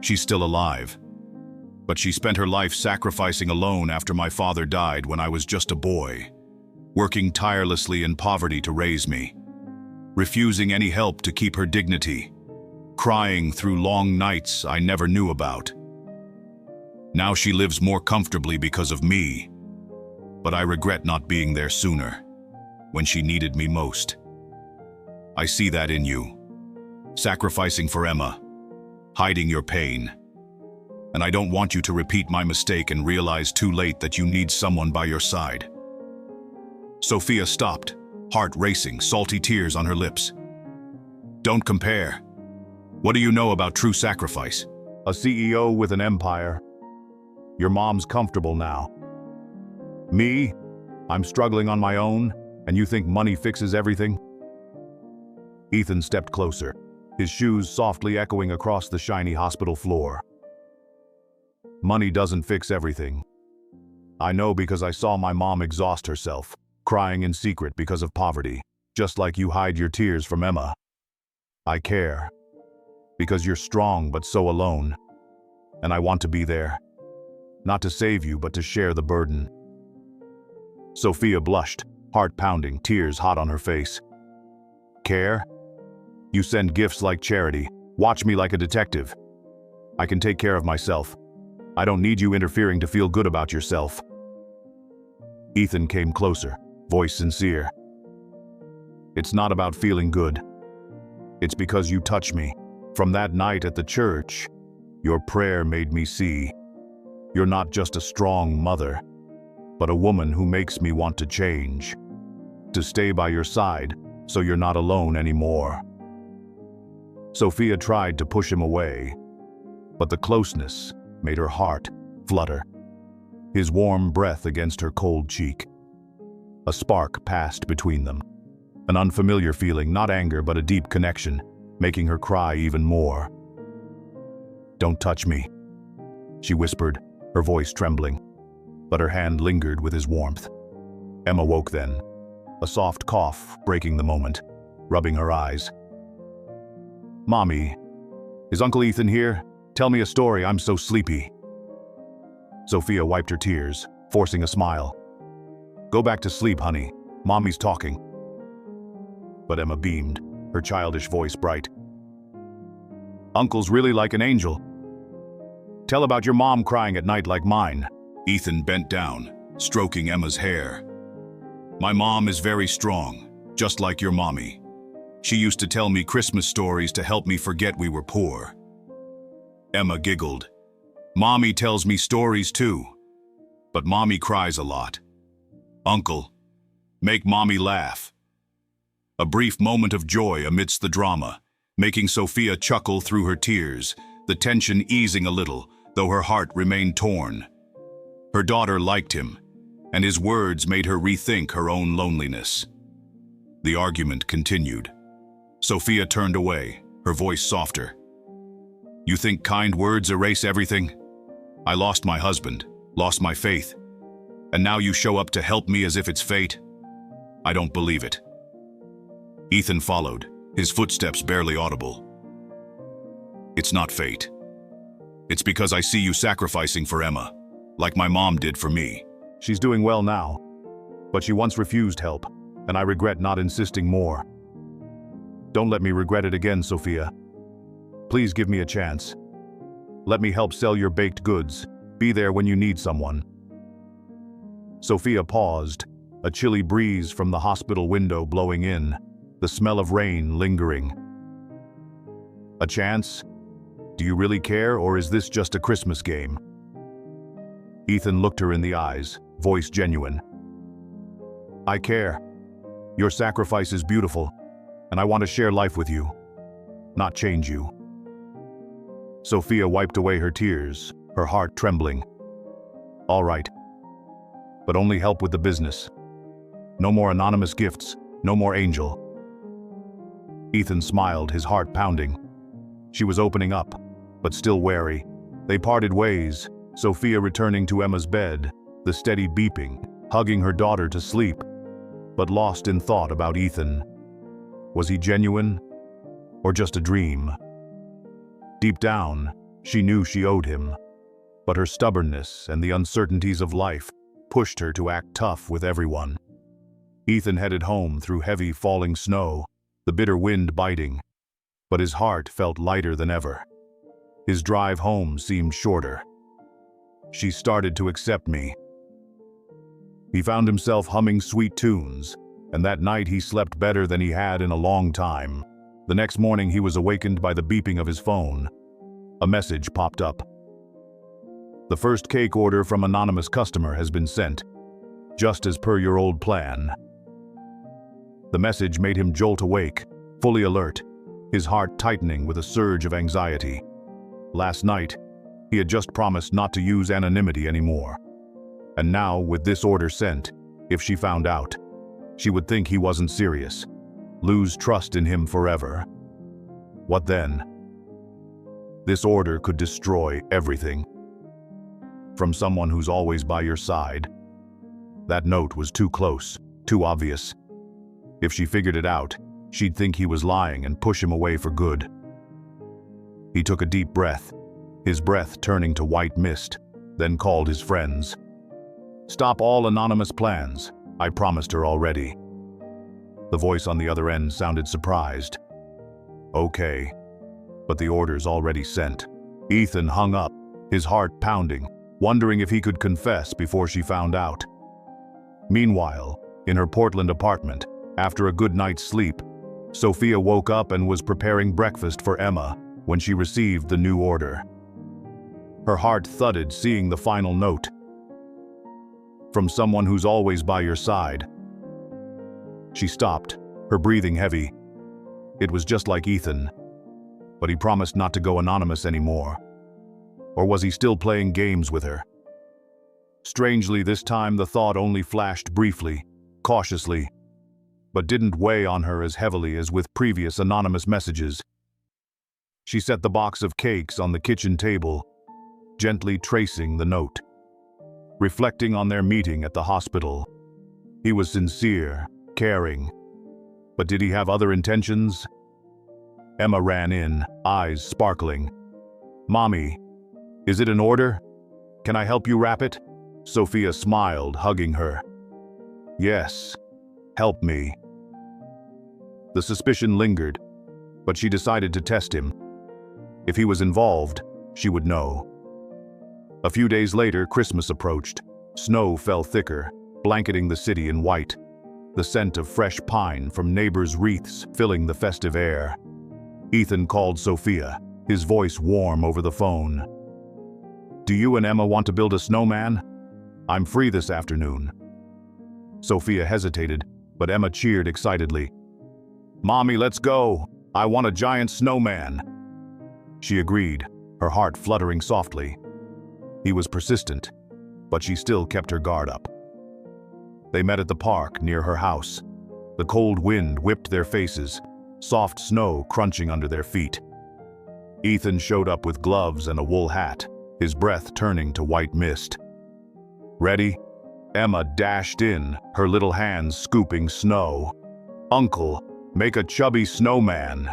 She's still alive. But she spent her life sacrificing alone after my father died when I was just a boy, working tirelessly in poverty to raise me, refusing any help to keep her dignity, crying through long nights I never knew about. Now she lives more comfortably because of me, but I regret not being there sooner, when she needed me most. I see that in you, sacrificing for Emma, hiding your pain. And I don't want you to repeat my mistake and realize too late that you need someone by your side. Sophia stopped, heart racing, salty tears on her lips. Don't compare. What do you know about true sacrifice? A CEO with an empire. Your mom's comfortable now. Me? I'm struggling on my own, and you think money fixes everything? Ethan stepped closer, his shoes softly echoing across the shiny hospital floor. Money doesn't fix everything. I know because I saw my mom exhaust herself, crying in secret because of poverty, just like you hide your tears from Emma. I care, because you're strong but so alone, and I want to be there, not to save you but to share the burden. Sophia blushed, heart pounding, tears hot on her face. Care? You send gifts like charity, watch me like a detective. I can take care of myself. I don't need you interfering to feel good about yourself. Ethan came closer, voice sincere. It's not about feeling good. It's because you touch me. From that night at the church, your prayer made me see. You're not just a strong mother, but a woman who makes me want to change. To stay by your side, so you're not alone anymore." Sophia tried to push him away, but the closeness made her heart flutter. His warm breath against her cold cheek. A spark passed between them. An unfamiliar feeling, not anger but a deep connection, making her cry even more. "Don't touch me," she whispered, her voice trembling, but her hand lingered with his warmth. Emma woke then, a soft cough breaking the moment, rubbing her eyes. "Mommy, is Uncle Ethan here? Tell me a story, I'm so sleepy." Sophia wiped her tears, forcing a smile. "Go back to sleep, honey. Mommy's talking." But Emma beamed, her childish voice bright. "Uncle's really like an angel. Tell about your mom crying at night like mine." Ethan bent down, stroking Emma's hair. "My mom is very strong, just like your mommy. She used to tell me Christmas stories to help me forget we were poor." Emma giggled. "Mommy tells me stories too, but Mommy cries a lot. Uncle, make Mommy laugh." A brief moment of joy amidst the drama, making Sophia chuckle through her tears, the tension easing a little, though her heart remained torn. Her daughter liked him, and his words made her rethink her own loneliness. The argument continued. Sophia turned away, her voice softer. "You think kind words erase everything? I lost my husband, lost my faith, and now you show up to help me as if it's fate? I don't believe it." Ethan followed, his footsteps barely audible. "It's not fate. It's because I see you sacrificing for Emma, like my mom did for me." "She's doing well now, but she once refused help, and I regret not insisting more. Don't let me regret it again, Sophia. Please give me a chance. Let me help sell your baked goods, be there when you need someone." Sophia paused, a chilly breeze from the hospital window blowing in, the smell of rain lingering. "A chance? Do you really care, or is this just a Christmas game?" Ethan looked her in the eyes, voice genuine. "I care. Your sacrifice is beautiful, and I want to share life with you, not change you." Sophia wiped away her tears, her heart trembling. "All right, but only help with the business. No more anonymous gifts, no more angel." Ethan smiled, his heart pounding. She was opening up, but still wary. They parted ways, Sophia returning to Emma's bed, the steady beeping, hugging her daughter to sleep, but lost in thought about Ethan. Was he genuine, or just a dream? Deep down, she knew she owed him, but her stubbornness and the uncertainties of life pushed her to act tough with everyone. Ethan headed home through heavy falling snow, the bitter wind biting, but his heart felt lighter than ever. His drive home seemed shorter. "She started to accept me." He found himself humming sweet tunes, and that night he slept better than he had in a long time. The next morning he was awakened by the beeping of his phone. A message popped up. "The first cake order from anonymous customer has been sent, just as per your old plan." The message made him jolt awake, fully alert, his heart tightening with a surge of anxiety. Last night, he had just promised not to use anonymity anymore. And now, with this order sent, if she found out, she would think he wasn't serious, lose trust in him forever. What then? This order could destroy everything. From someone who's always by your side. That note was too close, too obvious. If she figured it out, she'd think he was lying and push him away for good. He took a deep breath, his breath turning to white mist, then called his friends. "Stop all anonymous plans. I promised her already." The voice on the other end sounded surprised. "Okay, but the order's already sent." Ethan hung up, his heart pounding, wondering if he could confess before she found out. Meanwhile, in her Portland apartment, after a good night's sleep, Sophia woke up and was preparing breakfast for Emma when she received the new order. Her heart thudded seeing the final note. from someone who's always by your side." She stopped, her breathing heavy. It was just like Ethan, but he promised not to go anonymous anymore. Or was he still playing games with her? Strangely, this time the thought only flashed briefly, cautiously, but didn't weigh on her as heavily as with previous anonymous messages. She set the box of cakes on the kitchen table, gently tracing the note. Reflecting on their meeting at the hospital, he was sincere, caring, but did he have other intentions? Emma ran in, eyes sparkling. "Mommy, is it an order? Can I help you wrap it?" Sophia smiled, hugging her. "Yes, help me." The suspicion lingered, but she decided to test him. If he was involved, she would know. A few days later, Christmas approached. Snow fell thicker, blanketing the city in white, the scent of fresh pine from neighbors' wreaths filling the festive air. Ethan called Sophia, his voice warm over the phone. "Do you and Emma want to build a snowman? I'm free this afternoon." Sophia hesitated, but Emma cheered excitedly. "Mommy, let's go! I want a giant snowman!" She agreed, her heart fluttering softly. He was persistent, but she still kept her guard up. They met at the park near her house. The cold wind whipped their faces, soft snow crunching under their feet. Ethan showed up with gloves and a wool hat, his breath turning to white mist. "Ready?" Emma dashed in, her little hands scooping snow. "Uncle, make a chubby snowman."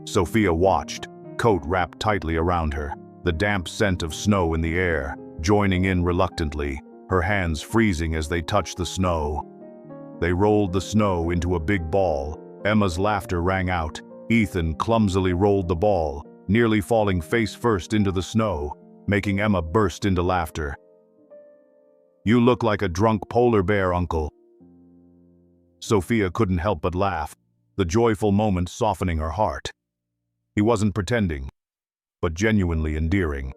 Sophia watched, coat wrapped tightly around her, the damp scent of snow in the air, joining in reluctantly, her hands freezing as they touched the snow. They rolled the snow into a big ball. Emma's laughter rang out. Ethan clumsily rolled the ball, nearly falling face first into the snow, making Emma burst into laughter. "You look like a drunk polar bear, Uncle." Sophia couldn't help but laugh, the joyful moment softening her heart. He wasn't pretending, but genuinely endearing.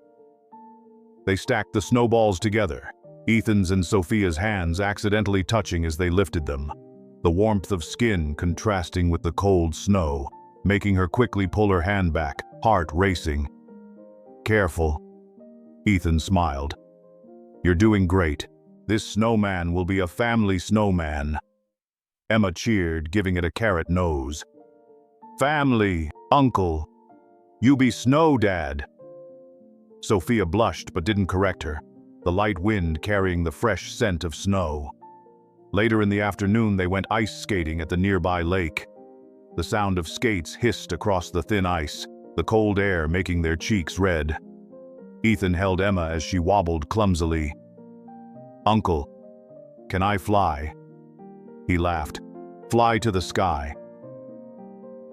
They stacked the snowballs together, Ethan's and Sophia's hands accidentally touching as they lifted them, the warmth of skin contrasting with the cold snow, making her quickly pull her hand back, heart racing. "Careful." Ethan smiled. "You're doing great. This snowman will be a family snowman." Emma cheered, giving it a carrot nose. "Family, Uncle. You be snow dad." Sophia blushed but didn't correct her, the light wind carrying the fresh scent of snow. Later in the afternoon, they went ice skating at the nearby lake. The sound of skates hissed across the thin ice, the cold air making their cheeks red. Ethan held Emma as she wobbled clumsily. "Uncle, can I fly?" He laughed. "Fly to the sky."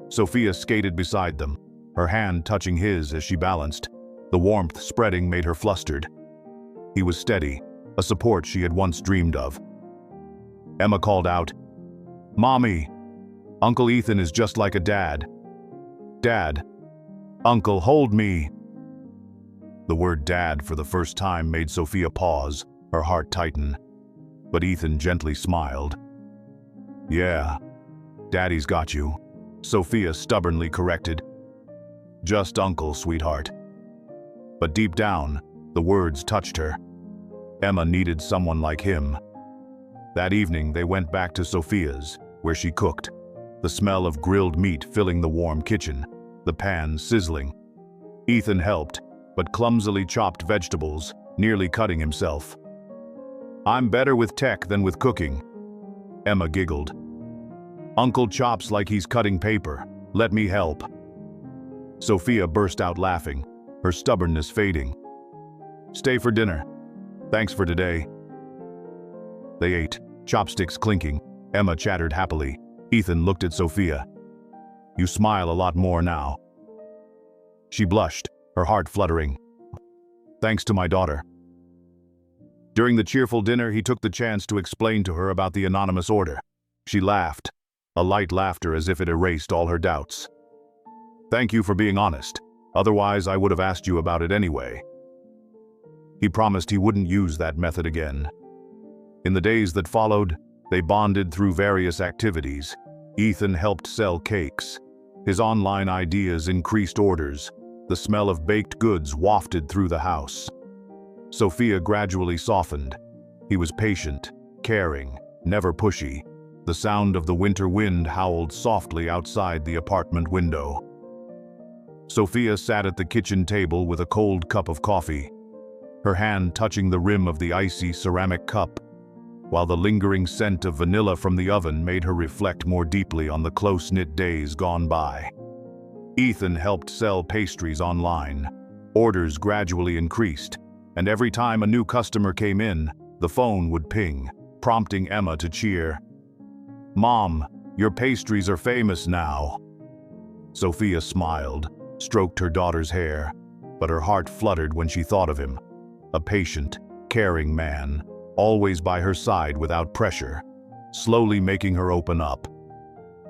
Sophia skated beside them, her hand touching his as she balanced. The warmth spreading made her flustered. He was steady, a support she had once dreamed of. Emma called out, "Mommy, Uncle Ethan is just like a dad." "Dad, Uncle, hold me." The word dad for the first time made Sophia pause, her heart tighten. But Ethan gently smiled. "Yeah, Daddy's got you," Sophia stubbornly corrected. "Just Uncle, sweetheart." But deep down, the words touched her. Emma needed someone like him. That evening, they went back to Sophia's, where she cooked, the smell of grilled meat filling the warm kitchen, the pan sizzling. Ethan helped, but clumsily chopped vegetables, nearly cutting himself. "I'm better with tech than with cooking." Emma giggled. "Uncle chops like he's cutting paper. Let me help." Sophia burst out laughing, her stubbornness fading. "Stay for dinner. Thanks for today." They ate, chopsticks clinking. Emma chattered happily. Ethan looked at Sophia. "You smile a lot more now." She blushed, her heart fluttering. "Thanks to my daughter." During the cheerful dinner, he took the chance to explain to her about the anonymous order. She laughed, a light laughter as if it erased all her doubts. "Thank you for being honest. Otherwise, I would have asked you about it anyway." He promised he wouldn't use that method again. In the days that followed, they bonded through various activities. Ethan helped sell cakes. His online ideas increased orders. The smell of baked goods wafted through the house. Sophia gradually softened. He was patient, caring, never pushy. The sound of the winter wind howled softly outside the apartment window. Sophia sat at the kitchen table with a cold cup of coffee, her hand touching the rim of the icy ceramic cup, while the lingering scent of vanilla from the oven made her reflect more deeply on the close-knit days gone by. Ethan helped sell pastries online. Orders gradually increased, and every time a new customer came in, the phone would ping, prompting Emma to cheer. "Mom, your pastries are famous now." Sophia smiled, stroked her daughter's hair, but her heart fluttered when she thought of him. A patient, caring man, always by her side without pressure, slowly making her open up.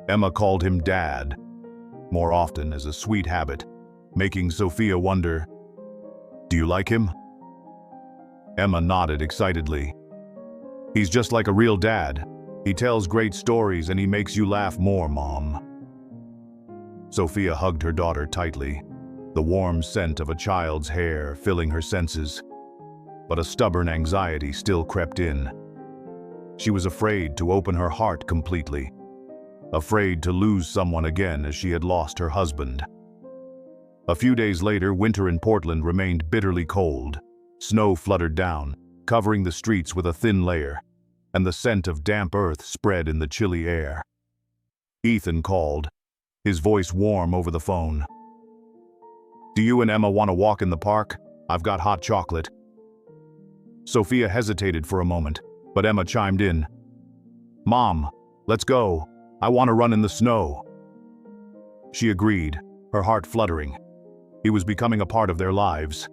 Emma called him Dad, more often as a sweet habit, making Sophia wonder, "Do you like him?" Emma nodded excitedly. "He's just like a real dad. He tells great stories and he makes you laugh more, Mom." Sophia hugged her daughter tightly, the warm scent of a child's hair filling her senses. But a stubborn anxiety still crept in. She was afraid to open her heart completely, afraid to lose someone again as she had lost her husband. A few days later, winter in Portland remained bitterly cold. Snow fluttered down, covering the streets with a thin layer, and the scent of damp earth spread in the chilly air. Ethan called, his voice warm over the phone. "Do you and Emma want to walk in the park? I've got hot chocolate." Sophia hesitated for a moment, but Emma chimed in. "Mom, let's go. I want to run in the snow." She agreed, her heart fluttering. He was becoming a part of their lives.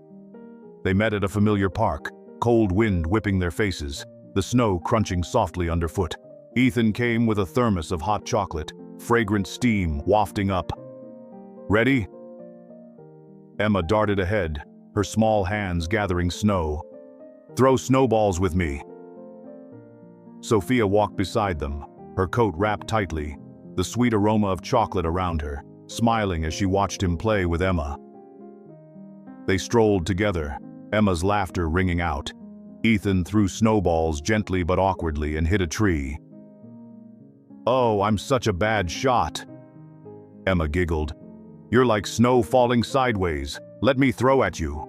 They met at a familiar park, cold wind whipping their faces, the snow crunching softly underfoot. Ethan came with a thermos of hot chocolate, fragrant steam wafting up. "Ready?" Emma darted ahead, her small hands gathering snow. "Throw snowballs with me." Sophia walked beside them, her coat wrapped tightly, the sweet aroma of chocolate around her, smiling as she watched him play with Emma. They strolled together, Emma's laughter ringing out. Ethan threw snowballs gently but awkwardly and hit a tree. "Oh, I'm such a bad shot." Emma giggled. "You're like snow falling sideways. Let me throw at you."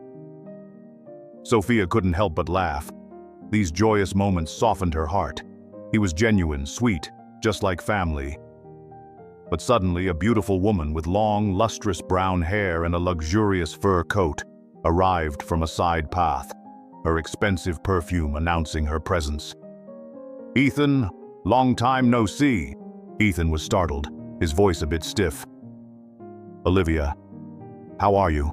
Sophia couldn't help but laugh. These joyous moments softened her heart. He was genuine, sweet, just like family. But suddenly, a beautiful woman with long, lustrous brown hair and a luxurious fur coat arrived from a side path, her expensive perfume announcing her presence. "Ethan, long time no see." Ethan was startled, his voice a bit stiff. "Olivia, how are you?"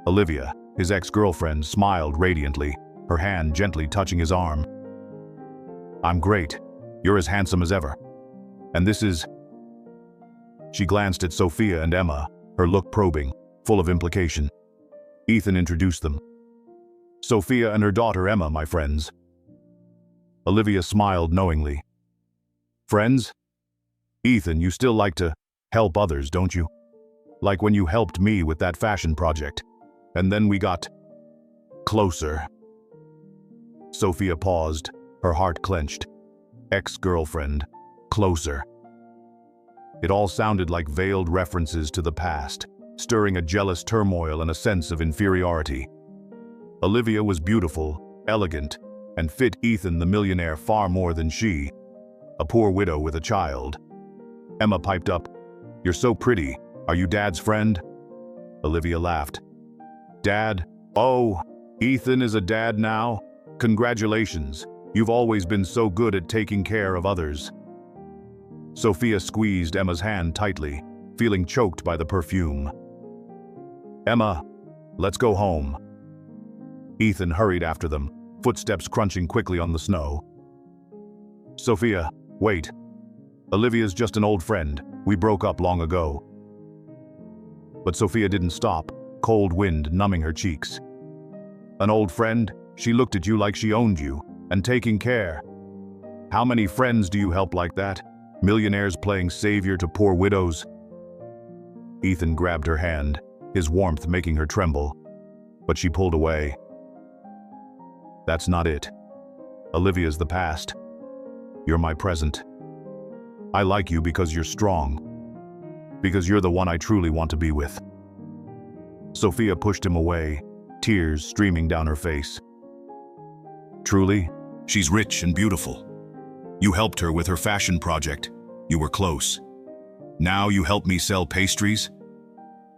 Olivia, his ex-girlfriend, smiled radiantly, her hand gently touching his arm. "I'm great. You're as handsome as ever. And this is..." She glanced at Sophia and Emma, her look probing, full of implication. Ethan introduced them. "Sophia and her daughter Emma, my friends." Olivia smiled knowingly. "Friends? Ethan, you still like to help others, don't you? Like when you helped me with that fashion project. And then we got closer." Sophia paused, her heart clenched. Ex-girlfriend, closer. It all sounded like veiled references to the past, stirring a jealous turmoil and a sense of inferiority. Olivia was beautiful, elegant, and fit Ethan the millionaire far more than she, a poor widow with a child. Emma piped up, "You're so pretty. Are you Dad's friend?" Olivia laughed. "Dad? Oh, Ethan is a dad now? Congratulations. You've always been so good at taking care of others." Sophia squeezed Emma's hand tightly, feeling choked by the perfume. "Emma, let's go home." Ethan hurried after them, footsteps crunching quickly on the snow. "Sophia, wait. Olivia's just an old friend. We broke up long ago." But Sophia didn't stop, cold wind numbing her cheeks. "An old friend? She looked at you like she owned you. and taking care. How many friends do you help like that? Millionaires playing savior to poor widows? Ethan grabbed her hand, his warmth making her tremble, but she pulled away. That's not it. Olivia's the past. You're my present. I like you because you're strong, because you're the one I truly want to be with. Sophia pushed him away, tears streaming down her face. Truly? She's rich and beautiful. You helped her with her fashion project. You were close. Now you help me sell pastries?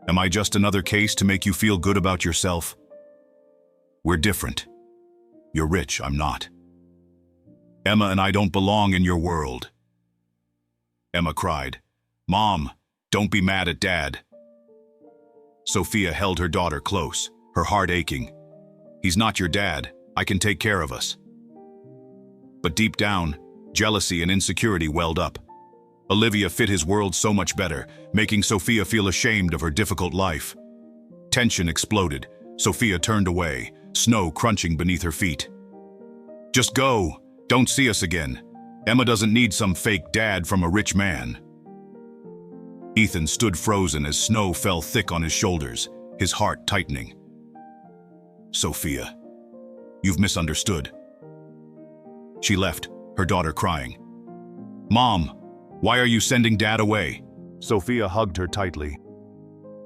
Am I just another case to make you feel good about yourself? We're different. You're rich, I'm not. Emma and I don't belong in your world. Emma cried, Mom, don't be mad at Dad. Sophia held her daughter close, her heart aching. He's not your dad. I can take care of us. But deep down, jealousy and insecurity welled up. Olivia fit his world so much better, making Sophia feel ashamed of her difficult life. Tension exploded. Sophia turned away, snow crunching beneath her feet. Just go. Don't see us again. Emma doesn't need some fake dad from a rich man. Ethan stood frozen as snow fell thick on his shoulders, his heart tightening. Sophia, you've misunderstood. She left, her daughter crying. Mom, why are you sending Dad away? Sophia hugged her tightly.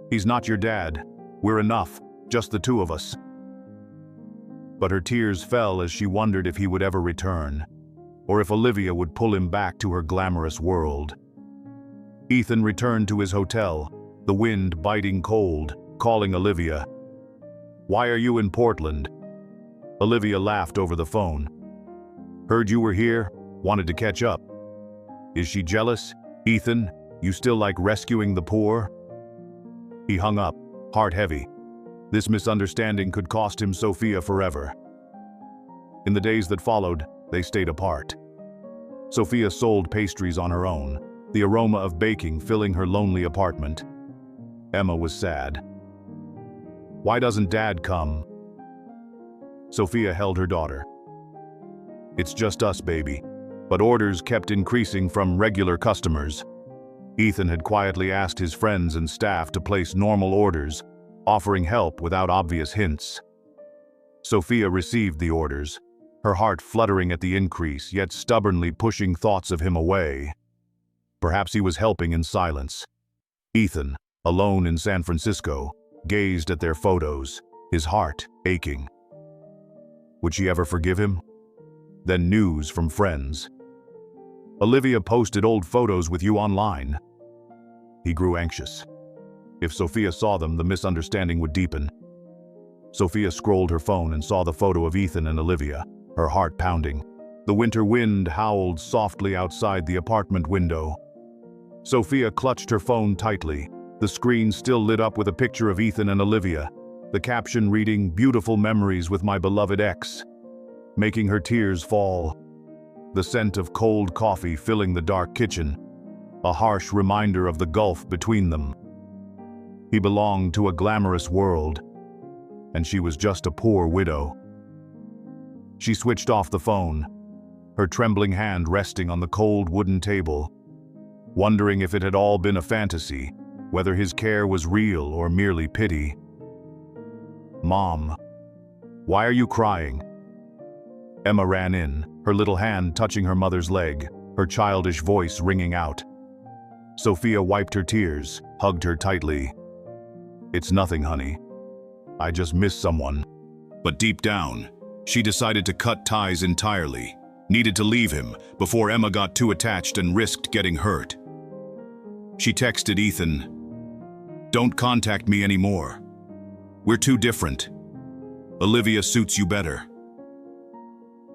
He's not your dad. We're enough, just the two of us. But her tears fell as she wondered if he would ever return, or if Olivia would pull him back to her glamorous world. Ethan returned to his hotel, the wind biting cold, calling Olivia. Why are you in Portland? Olivia laughed over the phone. Heard you were here, wanted to catch up. Is she jealous? Ethan, you still like rescuing the poor? He hung up, heart heavy. This misunderstanding could cost him Sophia forever. In the days that followed, they stayed apart. Sophia sold pastries on her own, the aroma of baking filling her lonely apartment. Emma was sad. Why doesn't Dad come? Sophia held her daughter. It's just us, baby. But orders kept increasing from regular customers. Ethan had quietly asked his friends and staff to place normal orders, offering help without obvious hints. Sophia received the orders, her heart fluttering at the increase, yet stubbornly pushing thoughts of him away. Perhaps he was helping in silence. Ethan, alone in San Francisco, gazed at their photos, his heart aching. Would she ever forgive him? Then news from friends. Olivia posted old photos with you online. He grew anxious. If Sophia saw them, the misunderstanding would deepen. Sophia scrolled her phone and saw the photo of Ethan and Olivia, her heart pounding. The winter wind howled softly outside the apartment window. Sophia clutched her phone tightly, the screen still lit up with a picture of Ethan and Olivia, the caption reading, "Beautiful memories with my beloved ex," making her tears fall. The scent of cold coffee filling the dark kitchen, a harsh reminder of the gulf between them. He belonged to a glamorous world, and she was just a poor widow. She switched off the phone, her trembling hand resting on the cold wooden table, wondering if it had all been a fantasy, whether his care was real or merely pity. Mom, why are you crying? Emma ran in, her little hand touching her mother's leg, her childish voice ringing out. Sophia wiped her tears, hugged her tightly. It's nothing, honey. I just miss someone. But deep down, she decided to cut ties entirely, needed to leave him before Emma got too attached and risked getting hurt. She texted Ethan, "Don't contact me anymore. We're too different. Olivia suits you better."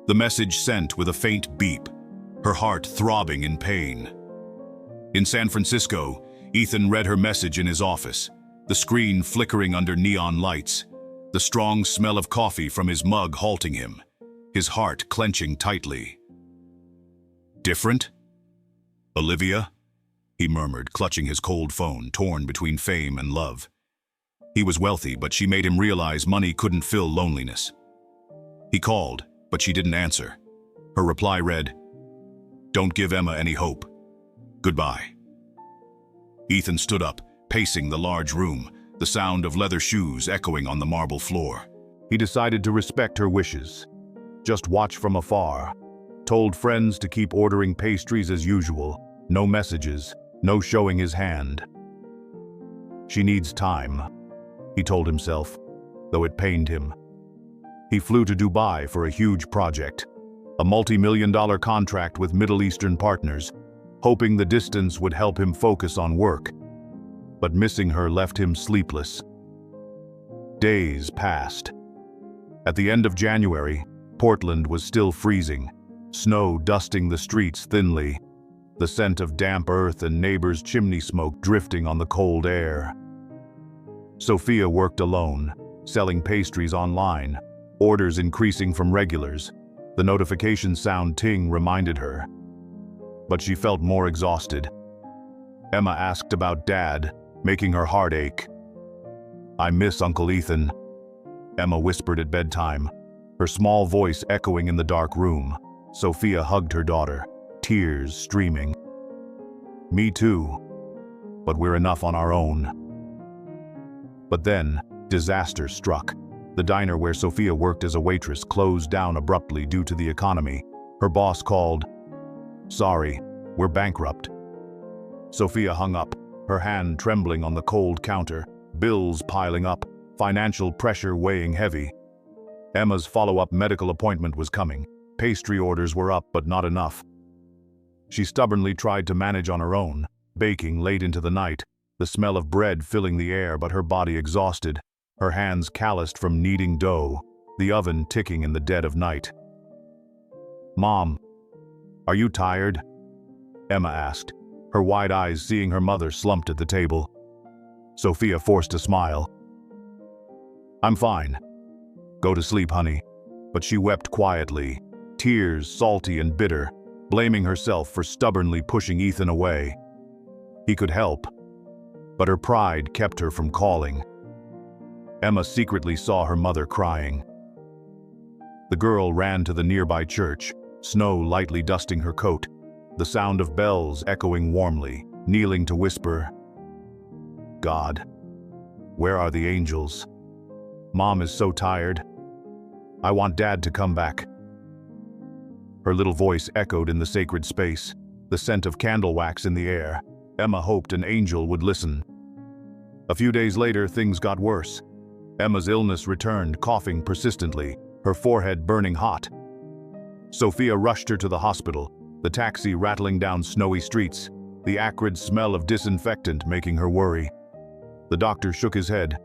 The message sent with a faint beep, her heart throbbing in pain. In San Francisco, Ethan read her message in his office, the screen flickering under neon lights, the strong smell of coffee from his mug halting him, his heart clenching tightly. Different? Olivia? He murmured, clutching his cold phone, torn between fame and love. He was wealthy, but she made him realize money couldn't fill loneliness. He called, but she didn't answer. Her reply read, "Don't give Emma any hope. Goodbye." Ethan stood up, pacing the large room, the sound of leather shoes echoing on the marble floor. He decided to respect her wishes. Just watch from afar. Told friends to keep ordering pastries as usual. No messages, no showing his hand. She needs time, he told himself, though it pained him. He flew to Dubai for a huge project, a multi-million-dollar contract with Middle Eastern partners, hoping the distance would help him focus on work. But missing her left him sleepless. Days passed. At the end of January, Portland was still freezing, snow dusting the streets thinly, the scent of damp earth and neighbors' chimney smoke drifting on the cold air. Sophia worked alone, selling pastries online, orders increasing from regulars. The notification sound ting reminded her. But she felt more exhausted. Emma asked about Dad, making her heart ache. "I miss Uncle Ethan," Emma whispered at bedtime, her small voice echoing in the dark room. Sophia hugged her daughter, tears streaming. "Me too, but we're enough on our own." But then, disaster struck. The diner where Sophia worked as a waitress closed down abruptly due to the economy. Her boss called. "Sorry, we're bankrupt." Sophia hung up, her hand trembling on the cold counter, bills piling up, financial pressure weighing heavy. Emma's follow-up medical appointment was coming. Pastry orders were up, but not enough. She stubbornly tried to manage on her own, baking late into the night, the smell of bread filling the air, but her body exhausted, her hands calloused from kneading dough, the oven ticking in the dead of night. "Mom, are you tired?" Emma asked, her wide eyes seeing her mother slumped at the table. Sophia forced a smile. "I'm fine. Go to sleep, honey." But she wept quietly, tears salty and bitter, blaming herself for stubbornly pushing Ethan away. He could help, but her pride kept her from calling. Emma secretly saw her mother crying. The girl ran to the nearby church, snow lightly dusting her coat, the sound of bells echoing warmly, kneeling to whisper, "God, where are the angels? Mom is so tired. I want Dad to come back." Her little voice echoed in the sacred space, the scent of candle wax in the air. Emma hoped an angel would listen. A few days later, things got worse. Emma's illness returned, coughing persistently, her forehead burning hot. Sophia rushed her to the hospital, the taxi rattling down snowy streets, the acrid smell of disinfectant making her worry. The doctor shook his head.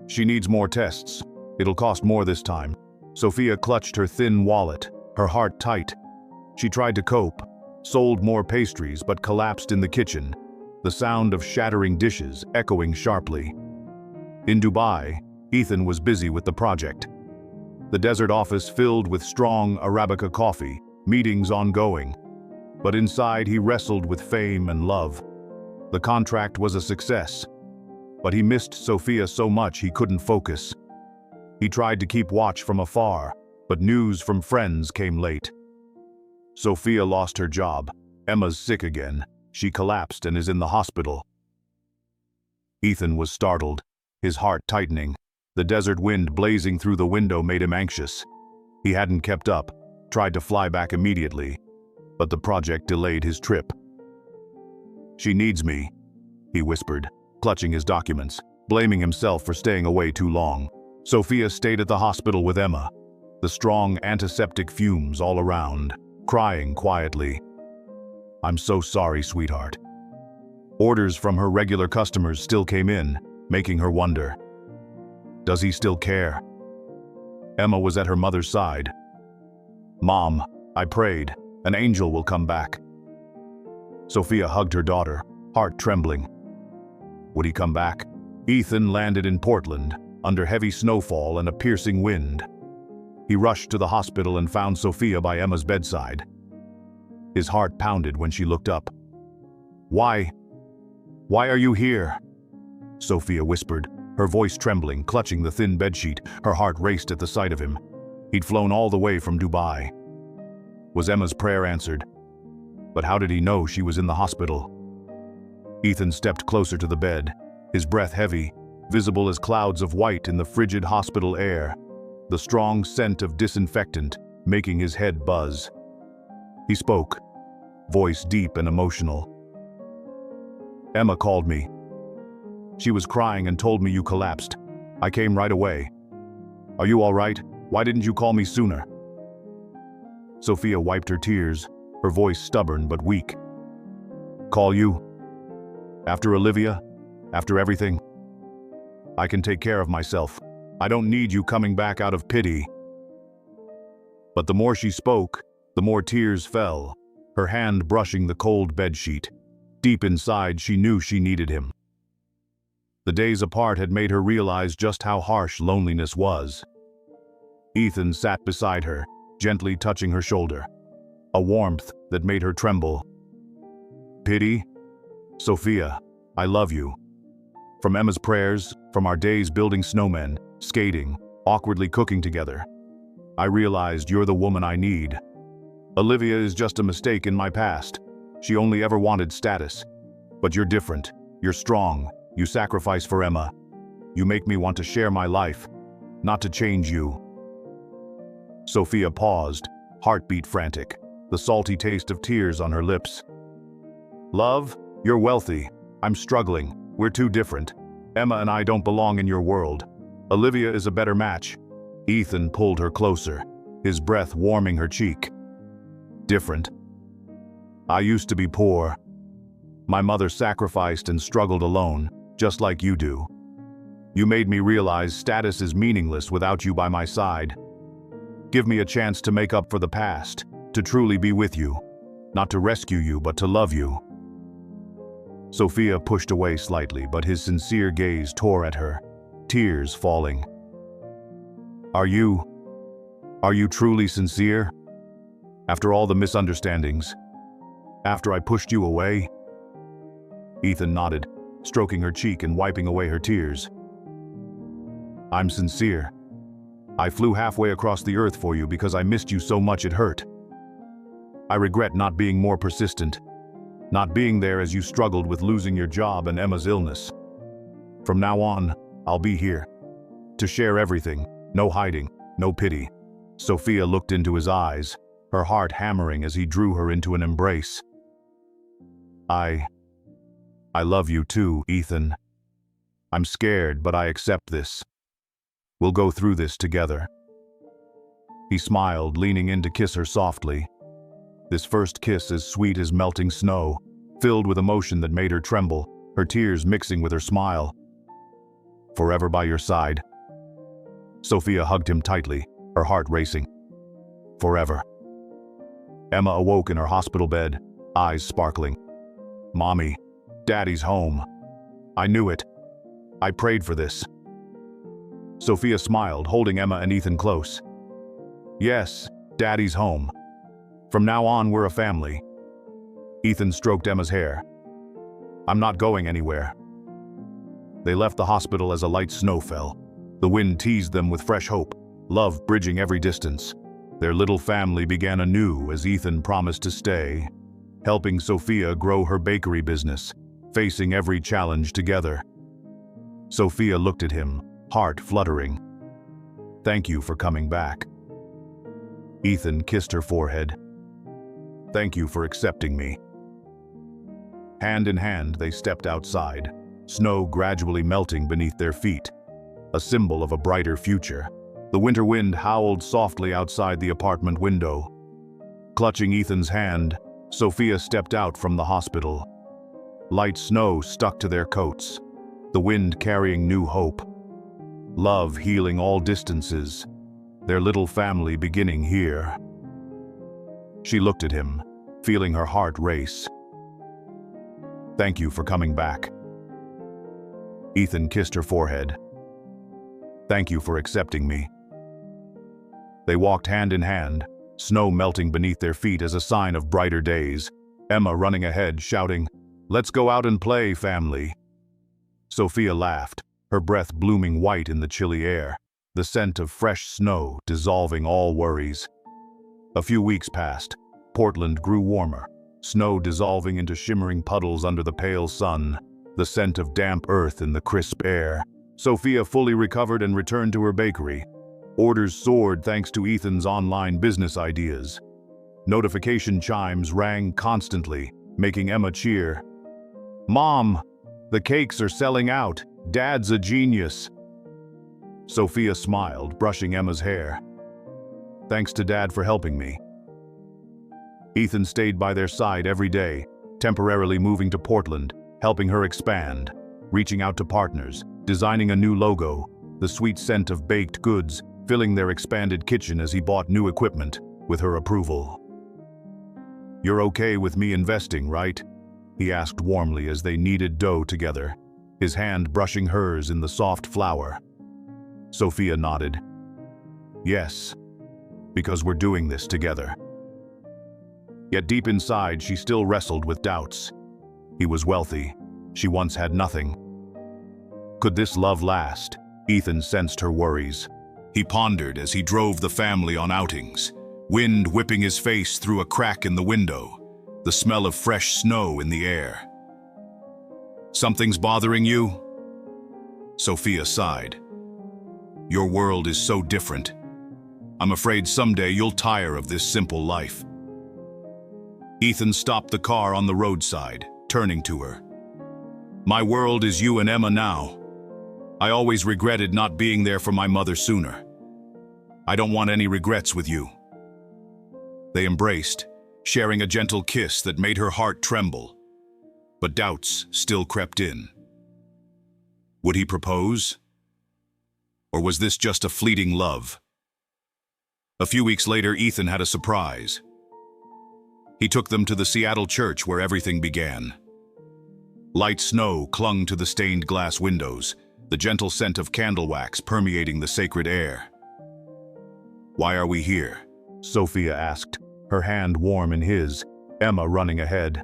"She needs more tests. It'll cost more this time." Sophia clutched her thin wallet, her heart tight. She tried to cope, sold more pastries, but collapsed in the kitchen, the sound of shattering dishes echoing sharply. In Dubai, Ethan was busy with the project. The desert office filled with strong Arabica coffee, meetings ongoing. But inside he wrestled with fame and love. The contract was a success, but he missed Sophia so much he couldn't focus. He tried to keep watch from afar, but news from friends came late. Sophia lost her job. Emma's sick again. She collapsed and is in the hospital. Ethan was startled, his heart tightening. The desert wind blazing through the window made him anxious. He hadn't kept up, tried to fly back immediately, but the project delayed his trip. "She needs me," he whispered, clutching his documents, blaming himself for staying away too long. Sophia stayed at the hospital with Emma, the strong antiseptic fumes all around, crying quietly. "I'm so sorry, sweetheart." Orders from her regular customers still came in, making her wonder. Does he still care? Emma was at her mother's side. "Mom, I prayed. An angel will come back." Sophia hugged her daughter, heart trembling. Would he come back? Ethan landed in Portland, under heavy snowfall and a piercing wind. He rushed to the hospital and found Sophia by Emma's bedside. His heart pounded when she looked up. Why are you here?" Sophia whispered, her voice trembling, clutching the thin bedsheet. Her heart raced at the sight of him. He'd flown all the way from Dubai. Was Emma's prayer answered? But how did he know she was in the hospital? Ethan stepped closer to the bed, his breath heavy, visible as clouds of white in the frigid hospital air, the strong scent of disinfectant making his head buzz. He spoke, voice deep and emotional. Emma called me. She was crying and told me you collapsed. I came right away. Are you all right? Why didn't you call me sooner? Sophia wiped her tears, her voice stubborn but weak. Call you? After Olivia? After everything? I can take care of myself. I don't need you coming back out of pity. But the more she spoke, the more tears fell, her hand brushing the cold bedsheet. Deep inside, she knew she needed him. The days apart had made her realize just how harsh loneliness was. Ethan sat beside her, gently touching her shoulder, a warmth that made her tremble. Pity? Sophia, I love you. From Emma's prayers, from our days building snowmen, skating, awkwardly cooking together, I realized you're the woman I need. Olivia is just a mistake in my past. She only ever wanted status. But you're different. You're strong. You sacrifice for Emma. You make me want to share my life, not to change you. Sophia paused, heartbeat frantic, the salty taste of tears on her lips. Love, you're wealthy. I'm struggling. We're too different. Emma and I don't belong in your world. Olivia is a better match. Ethan pulled her closer, his breath warming her cheek. Different. I used to be poor. My mother sacrificed and struggled alone, just like you do. You made me realize status is meaningless without you by my side. Give me a chance to make up for the past, to truly be with you. Not to rescue you, but to love you. Sophia pushed away slightly, but his sincere gaze tore at her, tears falling. Are you truly sincere? After all the misunderstandings? After I pushed you away? Ethan nodded, stroking her cheek and wiping away her tears. I'm sincere. I flew halfway across the earth for you because I missed you so much it hurt. I regret not being more persistent, not being there as you struggled with losing your job and Emma's illness. From now on, I'll be here. To share everything, no hiding, no pity. Sophia looked into his eyes, her heart hammering as he drew her into an embrace. I love you too, Ethan. I'm scared, but I accept this. We'll go through this together. He smiled, leaning in to kiss her softly. This first kiss as sweet as melting snow, filled with emotion that made her tremble, her tears mixing with her smile. Forever by your side. Sophia hugged him tightly, her heart racing. Forever. Emma awoke in her hospital bed, eyes sparkling. Mommy, Daddy's home. I knew it. I prayed for this. Sophia smiled, holding Emma and Ethan close. Yes, Daddy's home. From now on, we're a family. Ethan stroked Emma's hair. I'm not going anywhere. They left the hospital as a light snow fell. The wind teased them with fresh hope, love bridging every distance. Their little family began anew as Ethan promised to stay, helping Sophia grow her bakery business, facing every challenge together. Sophia looked at him, heart fluttering. Thank you for coming back. Ethan kissed her forehead. Thank you for accepting me. Hand in hand, they stepped outside, snow gradually melting beneath their feet, a symbol of a brighter future. The winter wind howled softly outside the apartment window. Clutching Ethan's hand, Sophia stepped out from the hospital. Light snow stuck to their coats, the wind carrying new hope. Love healing all distances, their little family beginning here. She looked at him, feeling her heart race. Thank you for coming back. Ethan kissed her forehead. Thank you for accepting me. They walked hand in hand, snow melting beneath their feet as a sign of brighter days. Emma running ahead, shouting, "Let's go out and play, family." Sophia laughed, her breath blooming white in the chilly air. the scent of fresh snow dissolving all worries. A few weeks passed. Portland grew warmer, snow dissolving into shimmering puddles under the pale sun, the scent of damp earth in the crisp air. Sophia fully recovered and returned to her bakery. Orders soared thanks to Ethan's online business ideas. Notification chimes rang constantly, making Emma cheer. "Mom, the cakes are selling out. Dad's a genius." Sophia smiled, brushing Emma's hair. "Thanks to Dad for helping me." Ethan stayed by their side every day, temporarily moving to Portland, helping her expand, reaching out to partners, designing a new logo, the sweet scent of baked goods filling their expanded kitchen as he bought new equipment, with her approval. "You're okay with me investing, right?" he asked warmly as they kneaded dough together, his hand brushing hers in the soft flour. Sophia nodded. "Yes, because we're doing this together." Yet deep inside, she still wrestled with doubts. He was wealthy. She once had nothing. Could this love last? Ethan sensed her worries. He pondered as he drove the family on outings, wind whipping his face through a crack in the window, the smell of fresh snow in the air. "Something's bothering you?" Sophia sighed. "Your world is so different. I'm afraid someday you'll tire of this simple life." Ethan stopped the car on the roadside, turning to her. "My world is you and Emma now. I always regretted not being there for my mother sooner. I don't want any regrets with you." They embraced, sharing a gentle kiss that made her heart tremble. But doubts still crept in. Would he propose? Or was this just a fleeting love? A few weeks later, Ethan had a surprise. He took them to the Seattle church where everything began. Light snow clung to the stained glass windows, the gentle scent of candle wax permeating the sacred air. "Why are we here?" Sophia asked, her hand warm in his, Emma running ahead.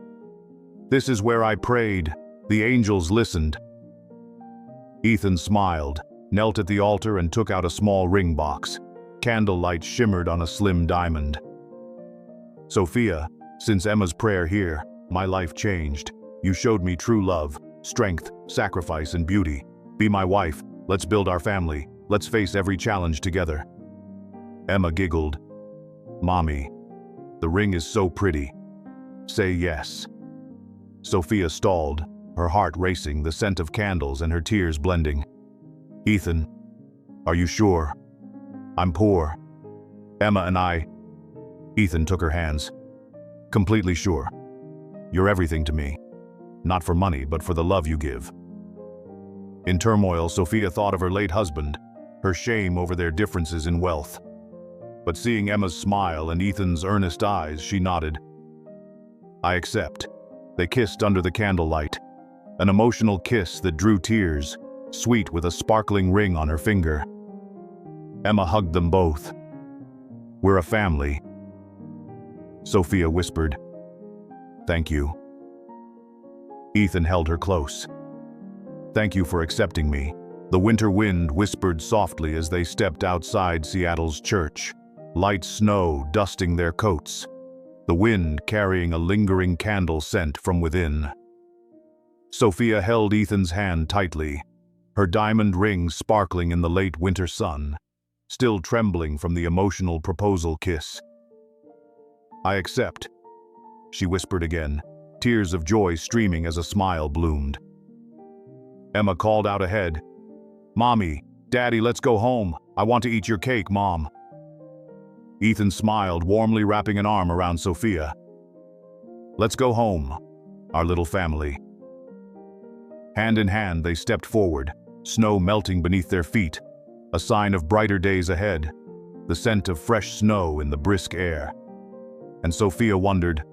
"This is where I prayed. The angels listened." Ethan smiled, knelt at the altar and took out a small ring box. Candlelight shimmered on a slim diamond. "Sophia, since Emma's prayer here, my life changed. You showed me true love, strength, sacrifice, and beauty. Be my wife. Let's build our family. Let's face every challenge together." Emma giggled. "Mommy, the ring is so pretty. Say yes." Sophia stalled, her heart racing, the scent of candles and her tears blending. "Ethan, are you sure? I'm poor. Emma and I..." Ethan took her hands. "Completely sure. You're everything to me. Not for money, but for the love you give." In turmoil, Sophia thought of her late husband, her shame over their differences in wealth. But seeing Emma's smile and Ethan's earnest eyes, she nodded. "I accept." They kissed under the candlelight, an emotional kiss that drew tears, sweet with a sparkling ring on her finger. Emma hugged them both. "We're a family." Sophia whispered, "Thank you." Ethan held her close. "Thank you for accepting me." The winter wind whispered softly as they stepped outside Seattle's church, light snow dusting their coats, the wind carrying a lingering candle scent from within. Sophia held Ethan's hand tightly, her diamond ring sparkling in the late winter sun, still trembling from the emotional proposal kiss. "I accept," she whispered again, tears of joy streaming as a smile bloomed. Emma called out ahead, "Mommy, Daddy, let's go home. I want to eat your cake, Mom." Ethan smiled, warmly wrapping an arm around Sophia. "Let's go home, our little family." Hand in hand, they stepped forward, snow melting beneath their feet, a sign of brighter days ahead, the scent of fresh snow in the brisk air. And Sophia wondered,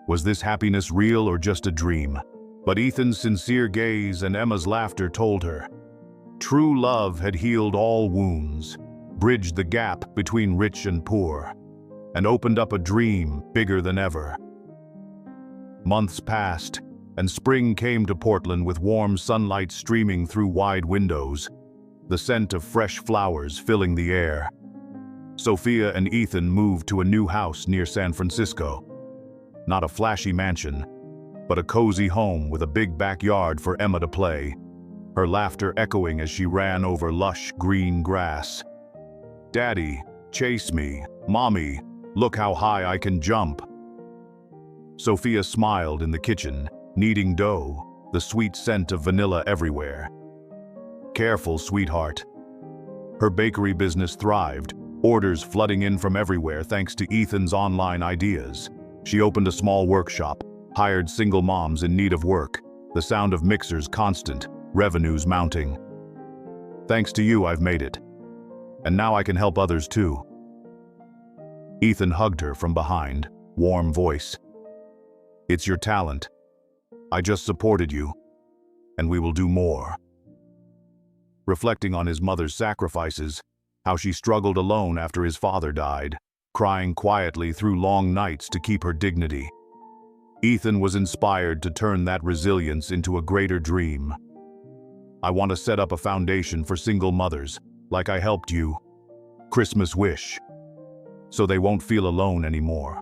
was this happiness real or just a dream? But Ethan's sincere gaze and Emma's laughter told her. True love had healed all wounds, bridged the gap between rich and poor, and opened up a dream bigger than ever. Months passed, and spring came to Portland with warm sunlight streaming through wide windows. the scent of fresh flowers filling the air. Sophia and Ethan moved to a new house near San Francisco. Not a flashy mansion, but a cozy home with a big backyard for Emma to play, her laughter echoing as she ran over lush green grass. "Daddy, chase me. Mommy, look how high I can jump." Sophia smiled in the kitchen, kneading dough, the sweet scent of vanilla everywhere. "Careful, sweetheart." Her bakery business thrived, orders flooding in from everywhere thanks to Ethan's online ideas. She opened a small workshop, hired single moms in need of work, the sound of mixers constant, revenues mounting. "Thanks to you, I've made it. And now I can help others too." Ethan hugged her from behind, warm voice. "It's your talent. I just supported you, and we will do more." Reflecting on his mother's sacrifices, how she struggled alone after his father died, crying quietly through long nights to keep her dignity, Ethan was inspired to turn that resilience into a greater dream. "I want to set up a foundation for single mothers, like I helped you. Christmas wish. So they won't feel alone anymore.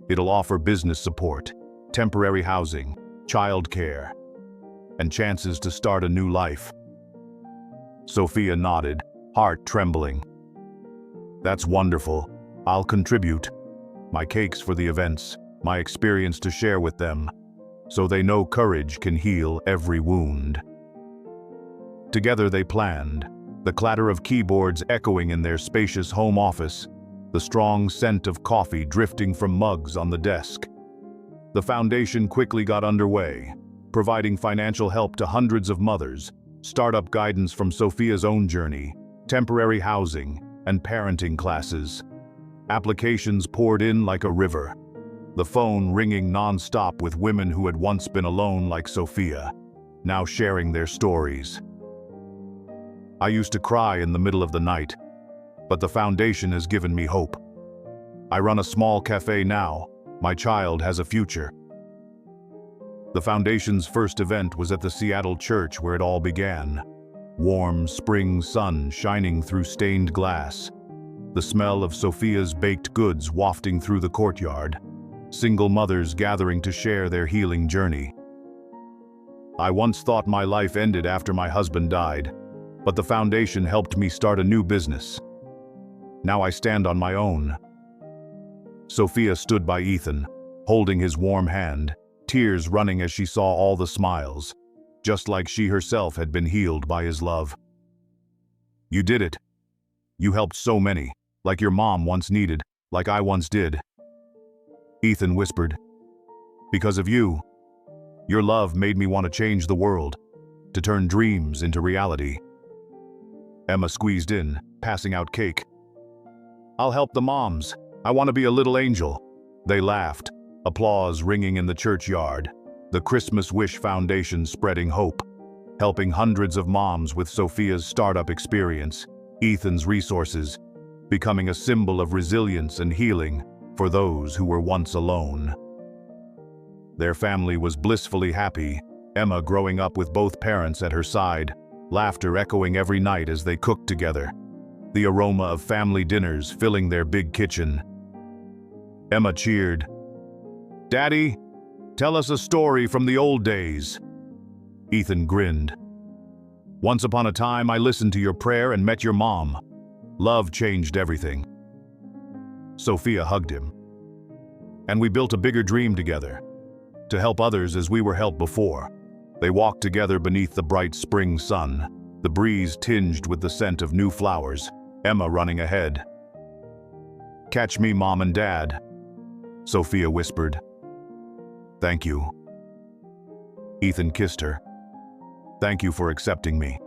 It'll offer business support, temporary housing, childcare, and chances to start a new life." Sophia nodded, heart trembling. "That's wonderful. I'll contribute. My cakes for the events, my experience to share with them, so they know courage can heal every wound." Together they planned, the clatter of keyboards echoing in their spacious home office, the strong scent of coffee drifting from mugs on the desk. The foundation quickly got underway, providing financial help to hundreds of mothers, startup guidance from Sophia's own journey, temporary housing, and parenting classes. Applications poured in like a river, the phone ringing non-stop with women who had once been alone like Sophia, now sharing their stories. "I used to cry in the middle of the night, but the foundation has given me hope. I run a small cafe now. My child has a future." The foundation's first event was at the Seattle church where it all began. Warm spring sun shining through stained glass, the smell of Sophia's baked goods wafting through the courtyard, single mothers gathering to share their healing journey. "I once thought my life ended after my husband died, but the foundation helped me start a new business. Now I stand on my own." Sophia stood by Ethan, holding his warm hand, tears running as she saw all the smiles, just like she herself had been healed by his love. "You did it. You helped so many, like your mom once needed, like I once did." Ethan whispered, "Because of you, your love made me want to change the world, to turn dreams into reality." Emma squeezed in, passing out cake. "I'll help the moms. I want to be a little angel." They laughed, applause ringing in the churchyard, the Christmas Wish Foundation spreading hope, helping hundreds of moms with Sophia's startup experience, Ethan's resources, becoming a symbol of resilience and healing for those who were once alone. Their family was blissfully happy, Emma growing up with both parents at her side, laughter echoing every night as they cooked together, the aroma of family dinners filling their big kitchen. Emma cheered, "Daddy, tell us a story from the old days." Ethan grinned. "Once upon a time, I listened to your prayer and met your mom. Love changed everything." Sophia hugged him. "And we built a bigger dream together, to help others as we were helped before." They walked together beneath the bright spring sun, the breeze tinged with the scent of new flowers, Emma running ahead. "Catch me, Mom and Dad," Sophia whispered. "Thank you." Ethan kissed her. "Thank you for accepting me."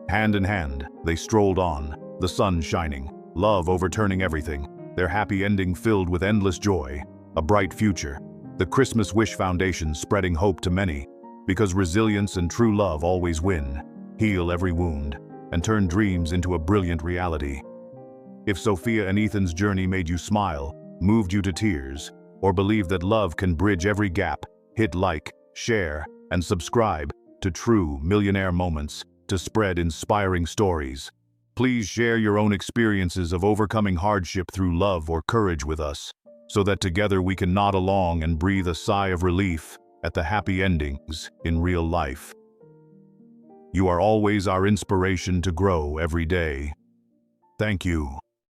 Hand in hand, they strolled on, the sun shining, love overturning everything, their happy ending filled with endless joy, a bright future. The Christmas Wish Foundation spreading hope to many, because resilience and true love always win, heal every wound, and turn dreams into a brilliant reality. If Sophia and Ethan's journey made you smile, moved you to tears, or believe that love can bridge every gap, hit like, share, and subscribe to True Millionaire Moments to spread inspiring stories. Please share your own experiences of overcoming hardship through love or courage with us, so that together we can nod along and breathe a sigh of relief at the happy endings in real life. You are always our inspiration to grow every day. Thank you.